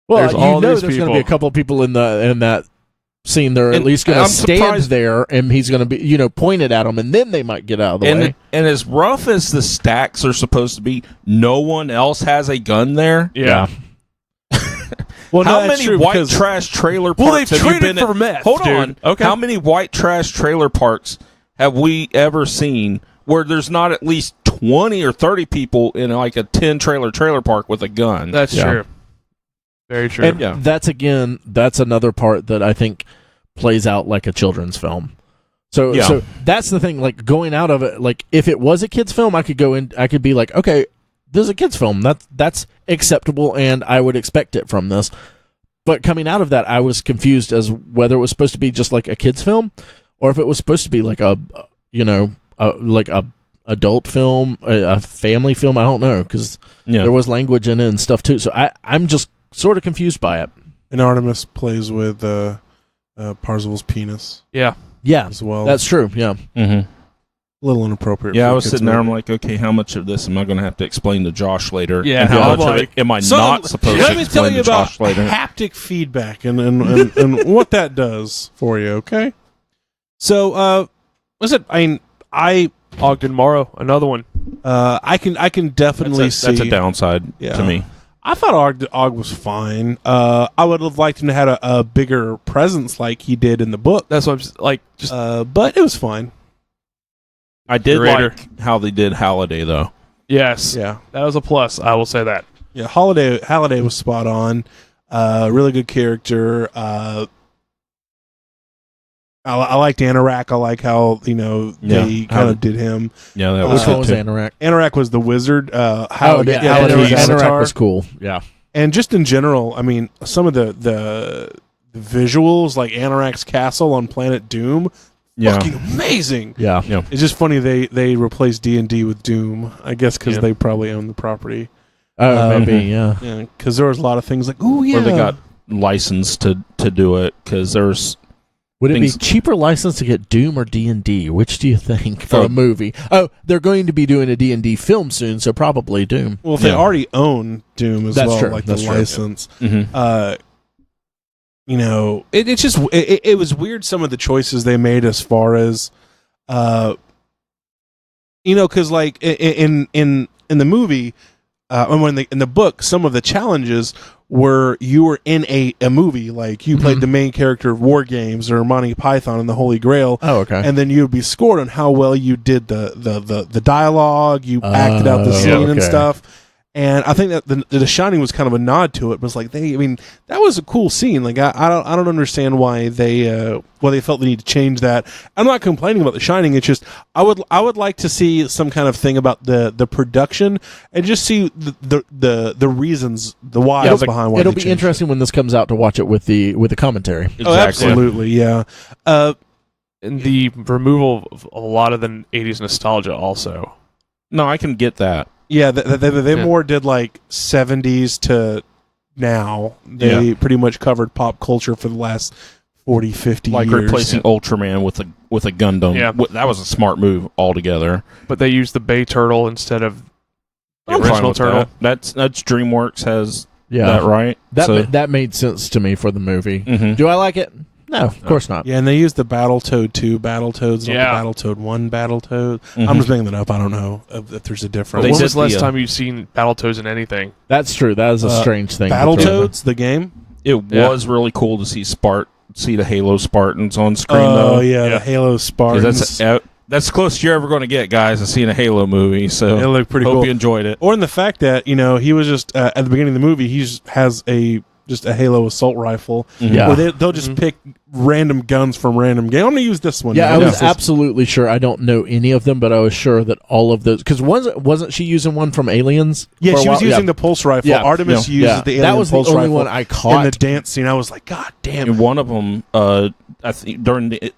Well, There's you all know these there's going to people. be a couple of people in that scene. They're at And least going to I'm stand surprised- there, and he's going to be, you know, pointed at them, and then they might get out of the way. And as rough as the stacks are supposed to be, no one else has a gun there. Yeah. Well, How no, that's many true, white because- trash trailer Well, parks they've have you traded been for at? meth, Hold dude. on. Okay. How many white trash trailer parks have we ever seen where there's not at least 20 or 30 people in like a 10 trailer park with a gun? That's Yeah. true. Very true. And Yeah. that's another part that I think plays out like a children's film. So Yeah. so that's the thing, like going out of it, like if it was a kid's film, I could be like, okay, this is a kid's film. That's acceptable and I would expect it from this. But coming out of that, I was confused as whether it was supposed to be just like a kid's film or if it was supposed to be like a adult film, a family film. I don't know, because Yeah. there was language in it and stuff too. So I'm just sort of confused by it. And Artemis plays with Parzival's penis yeah. Yeah, as well. that's true. Yeah. Mm-hmm. a little inappropriate. Yeah, for I a was kid's sitting there. I'm movie. like, okay, how much of this am I going to have to explain to Josh later? Yeah, and how I'm much of like- it am I So, not supposed let to me tell explain you to about Josh later? haptic feedback and what that does for you. Okay, so listen, I Ogden Morrow, another one. can definitely That's see a downside Yeah. to me. I thought Og was fine. I would have liked him to have a bigger presence like he did in the book, That's what I'm like. Just but it was fine. I did Curator. like how they did Halliday, though. yes, Yeah, that was a plus. I will say that. yeah. Halliday was spot on. Really good character. I liked Anorak. I like how they Yeah. kind of did him. Yeah, that Which was one good was too. Anorak? Anorak was the wizard. Halliday, yeah, Halliday was Anorak Avatar. was cool. Yeah. And just in general, I mean, some of the visuals, like Anorak's castle on Planet Doom, Yeah. fucking amazing. Yeah. It's just funny they replaced D&D with Doom, I guess, because Yeah. they probably own the property. Oh, maybe. Mhm. Yeah. Yeah, because there was a lot of things like, oh yeah, Or they got licensed to do it because there's Would it Things- be cheaper license to get Doom or D&D? Which do you think for Oh. a movie? Oh, they're going to be doing a D&D film soon, so probably Doom. well, if they Yeah. already own Doom as That's well, true, like that's the true. license. mhm. It's just it was weird some of the choices they made as far as because like in the movie and in the book, some of the challenges were you were in a movie, like you played Mhm. the main character of War Games or Monty Python and the Holy Grail, Oh, okay. and then you would be scored on how well you did the dialogue, you acted out the Oh, scene and okay. stuff. And I think that the Shining was kind of a nod to it. It was like that was a cool scene. Like I don't understand why they felt the need to change that. I'm not complaining about The Shining. It's just I would like to see some kind of thing about the production and just see the reasons, the whys behind why It'll they be changed interesting when this comes out to watch it with the commentary. it. Oh, absolutely, yeah. And the removal of a lot of the 80s nostalgia also. No, I can get that. Yeah, they Yeah. more did like 70s to now. They pretty much covered pop culture for the last 40, 50 Like years. replacing Ultraman with a Gundam. Yeah. That was a smart move altogether. But they used the Bay Turtle instead of the I'm fine original with Turtle. that. That's DreamWorks has Yeah. that right. That made sense to me for the movie. Mhm. Do I like it? No, of course not. Yeah, and they used the Battletoad 2 Battletoads, not Yeah. the Battletoad 1 Battletoad. Mhm. I'm just making that up. I don't know if there's a difference. They When did was the last the, time you've seen Battletoads in anything? That's true. That is a strange thing. Battletoads, the game? It Yeah. was really cool to see the Halo Spartans on screen Oh, though. yeah, Yeah. the Halo 'Cause Spartans. that's the closest you're ever going to get, guys. I've seen a Halo movie, so It looked pretty hope cool. you enjoyed it. Or in the fact that, he was just, at the beginning of the movie, he just has a Halo assault rifle. Yeah. Where they'll just pick random guns from random game. I'm going to use this one. Yeah, now. I was This is- absolutely sure. I don't know any of them, but I was sure that all of those. Because wasn't she using one from Aliens? Yeah, for a she was while? using the pulse rifle. Yeah. Artemis uses the alien That was the pulse only rifle. one I In caught. the dance scene, I was like, God damn. And one of them, I think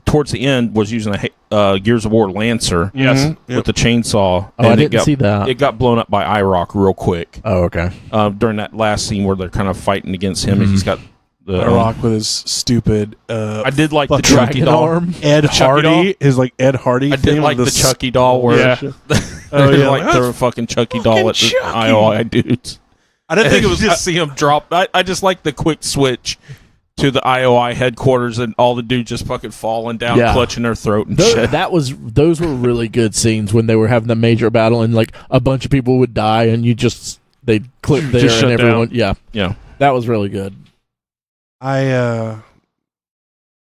towards the end was using a Gears of War Lancer. Yes. With the chainsaw. Oh, I didn't see that. It got blown up by IROC real quick. Oh, okay. During that last scene where they're kind of fighting against him, and he's got the Rock with his stupid. I did like the fucking Chucky doll. arm. Ed Chucky doll? Hardy is like Ed Hardy. I did like the Chucky doll where Yeah. like throw a fucking Chucky doll at the Chucky. IOI dudes. I didn't think it was just see him drop. I just like the quick switch to the IOI headquarters and all the dudes just fucking falling down, Yeah. clutching their throat and shit. Those were really good scenes when they were having the major battle and like a bunch of people would die and they'd clip there Just and shut everyone. down. Yeah, Yeah. that was really good.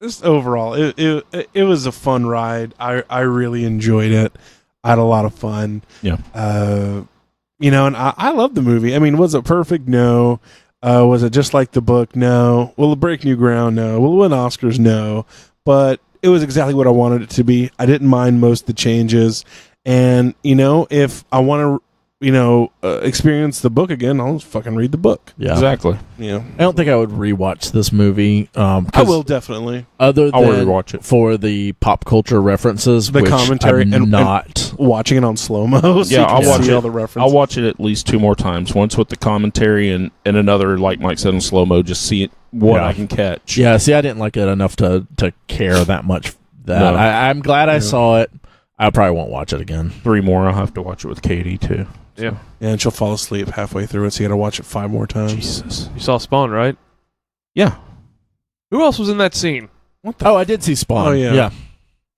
Just overall, it was a fun ride. I really enjoyed it. I had a lot of fun. Yeah. And I love the movie. I mean, was it perfect? No. Was it just like the book? No. Will it break new ground? No. Will it win Oscars? No. But it was exactly what I wanted it to be. I didn't mind most of the changes. And, if I want to, experience the book again, I'll just fucking read the book. Yeah, Exactly. Yeah. I don't think I would rewatch this movie. I will definitely. Other I'll than rewatch it. for the pop culture references, The which commentary I'm and- not. Watching it on slow-mo. So Yeah, you can I'll watch see it. all the references. I'll watch it at least 2 more times. Once with the commentary and another, like Mike said, in slow mo. Just see it what Yeah. I can catch. Yeah, see, I didn't like it enough to care that much. No. I'm glad I saw it. I probably won't watch it again. 3 more. I'll have to watch it with Katie too. Yeah. Yeah, and she'll fall asleep halfway through it, so you got to watch it 5 more times. Jesus. You saw Spawn, right? Yeah. Who else was in that scene? Oh, I did see Spawn. Oh, yeah.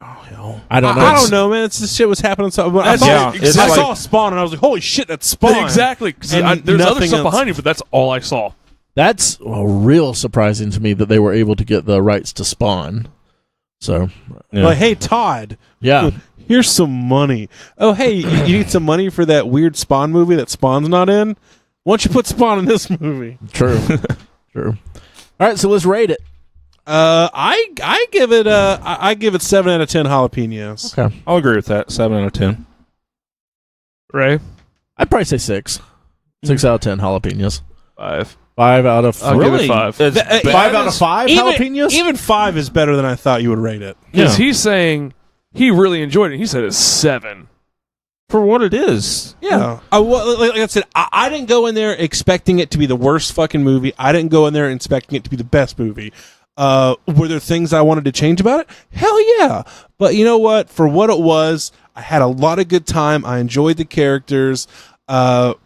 Oh hell. I don't know. I don't know, man. It's this shit was happening. I It's I like- saw Spawn, and I was like, "Holy shit, that's Spawn!" Exactly. 'Cause And there's other nothing stuff else. behind you, but that's all I saw. That's real surprising to me that they were able to get the rights to Spawn. So, Yeah. Like, hey, Todd, yeah. here's some money. Oh, hey, you need some money for that weird Spawn movie that Spawn's not in? Why don't you put Spawn in this movie? True. True. All right, so let's rate it. I give it I give it 7 out of 10 jalapenos. Okay. I'll agree with that. 7 out of 10. Ray? I'd probably say 6. 6 out of 10 jalapenos. 5. 5 out of I'll give it 5. It's Th- bad 5 out of as- 5 jalapenos? Even 5 is better than I thought you would rate it. Because Yeah. he's saying he really enjoyed it. He said it's 7. for what it is. Yeah. Like I said, I didn't go in there expecting it to be the worst fucking movie. I didn't go in there expecting it to be the best movie. Were there things I wanted to change about it? Hell yeah. But you know what? For what it was, I had a lot of good time. I enjoyed the characters. It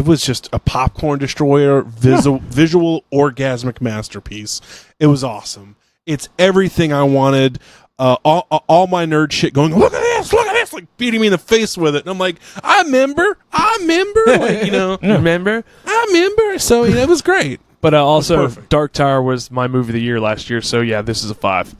was just a popcorn destroyer, visual orgasmic masterpiece. It was awesome. It's everything I wanted. All my nerd shit going, look at this, like beating me in the face with it. And I'm like, I remember, like, Remember? I remember. So, it was great. But also, perfect. Dark Tower was my movie of the year last year, so yeah, this is a 5.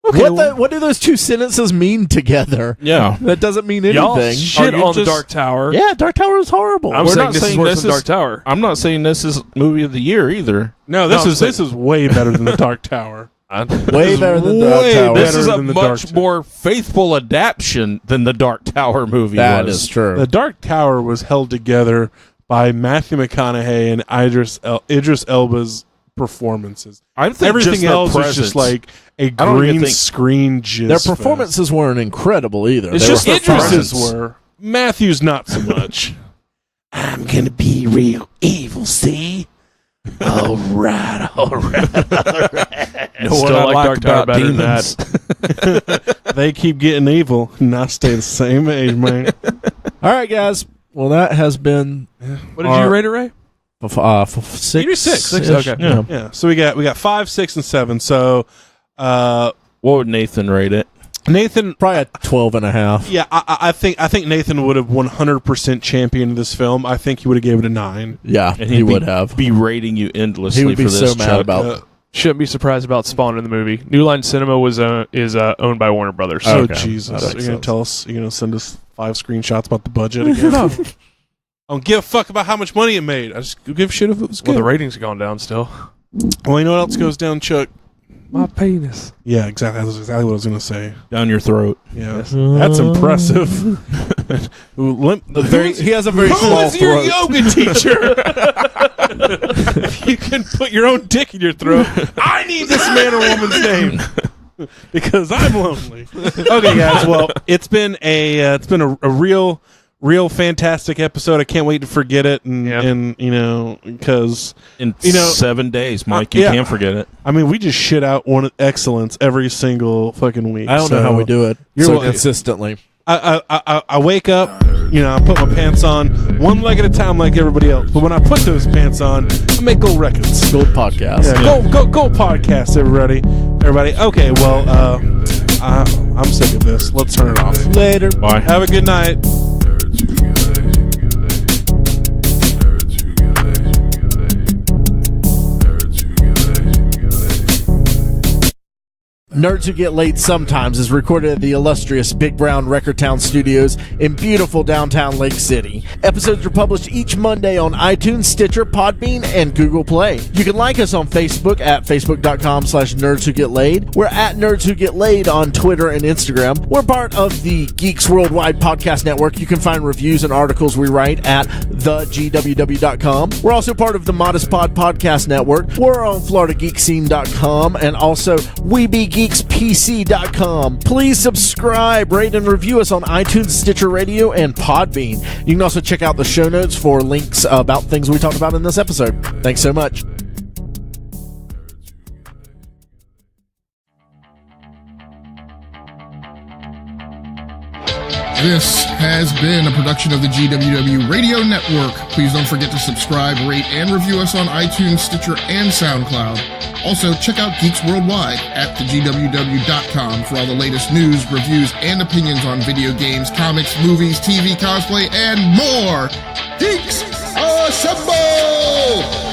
Okay, What do those two sentences mean together? Yeah. That doesn't mean Y'all anything. shit Are you on the just- Dark Tower. Yeah, Dark Tower is horrible. I'm We're saying not this is saying worse this than is- Dark Tower. I'm not saying this is movie of the year either. No, No, this is way better than the Dark Tower. Way better than Dark way Tower. This is better a than the Dark much Tower. more faithful adaptation than the Dark Tower movie That was. is true. The Dark Tower was held together by Matthew McConaughey and Idris Elba's performances. I think Everything just their else was presence. just like a don't even green think- screen jizz Their fest. performances weren't incredible either. It's They just were their Idris's presence. were. Matthew's not so much. I'm gonna be real evil, see? All right. You know what Still I like like Dark Tower about better than demons? They keep getting evil, and I stay the same age, man. All right, guys. Well, that has been What did you rate it, Ray? 6. You do six. Okay. Yeah. Yeah. So we got 5, 6, and 7. So What would Nathan rate it? Nathan, Probably a 12.5. yeah, I think Nathan would have 100% championed this film. I think he would have gave it a 9. Yeah, And he he'd would have. Be rating you endlessly He would be for this. so mad Chuck. about Shouldn't be surprised about Spawn in the movie. New Line Cinema is owned by Warner Brothers. Oh, Oh okay. Jesus! That You're makes gonna sense. tell us? You're gonna send us 5 screenshots about the budget again? I don't give a fuck about how much money it made. I just give a shit if it was Well, good. the ratings have gone down still. Well, you know what else goes down, Chuck? My penis. Yeah, exactly. That's exactly what I was going to say. Down your throat. Yeah, that's impressive. He has a very Who small is your throat. yoga teacher? If you can put your own dick in your throat, I need this man or woman's name because I'm lonely. Okay, guys. Well, it's been a real fantastic episode. I can't wait to forget it, and because In 7 days, Mike, you can't forget it. I mean, we just shit out one excellence every single fucking week. I don't know how we do it so consistently. I wake up, I put my pants on one leg at a time like everybody else. But when I put those pants on, I make gold records. Gold podcast. Yeah, gold podcast, everybody. Okay, well, I'm sick of this. Let's turn it off. Later. Bye. Have a good night. Nerds Who Get Laid Sometimes is recorded at the illustrious Big Brown Record Town Studios in beautiful downtown Lake City. Episodes are published each Monday on iTunes, Stitcher, Podbean, and Google Play. You can like us on Facebook at facebook.com/Nerds Who Get Laid. We're at Nerds Who Get Laid on Twitter and Instagram. We're part of the Geeks Worldwide Podcast Network. You can find reviews and articles we write at thegww.com. We're also part of the Modest Pod Podcast Network. We're on FloridaGeekscene.com and also WeBeGeeksPC.com. Please subscribe, rate, and review us on iTunes, Stitcher Radio, and Podbean. You can also check out the show notes for links about things we talked about in this episode. Thanks so much. This has been a production of the GWW Radio Network. Please don't forget to subscribe, rate, and review us on iTunes, Stitcher, and SoundCloud. Also, check out Geeks Worldwide at thegww.com for all the latest news, reviews, and opinions on video games, comics, movies, TV, cosplay, and more. Geeks Assemble!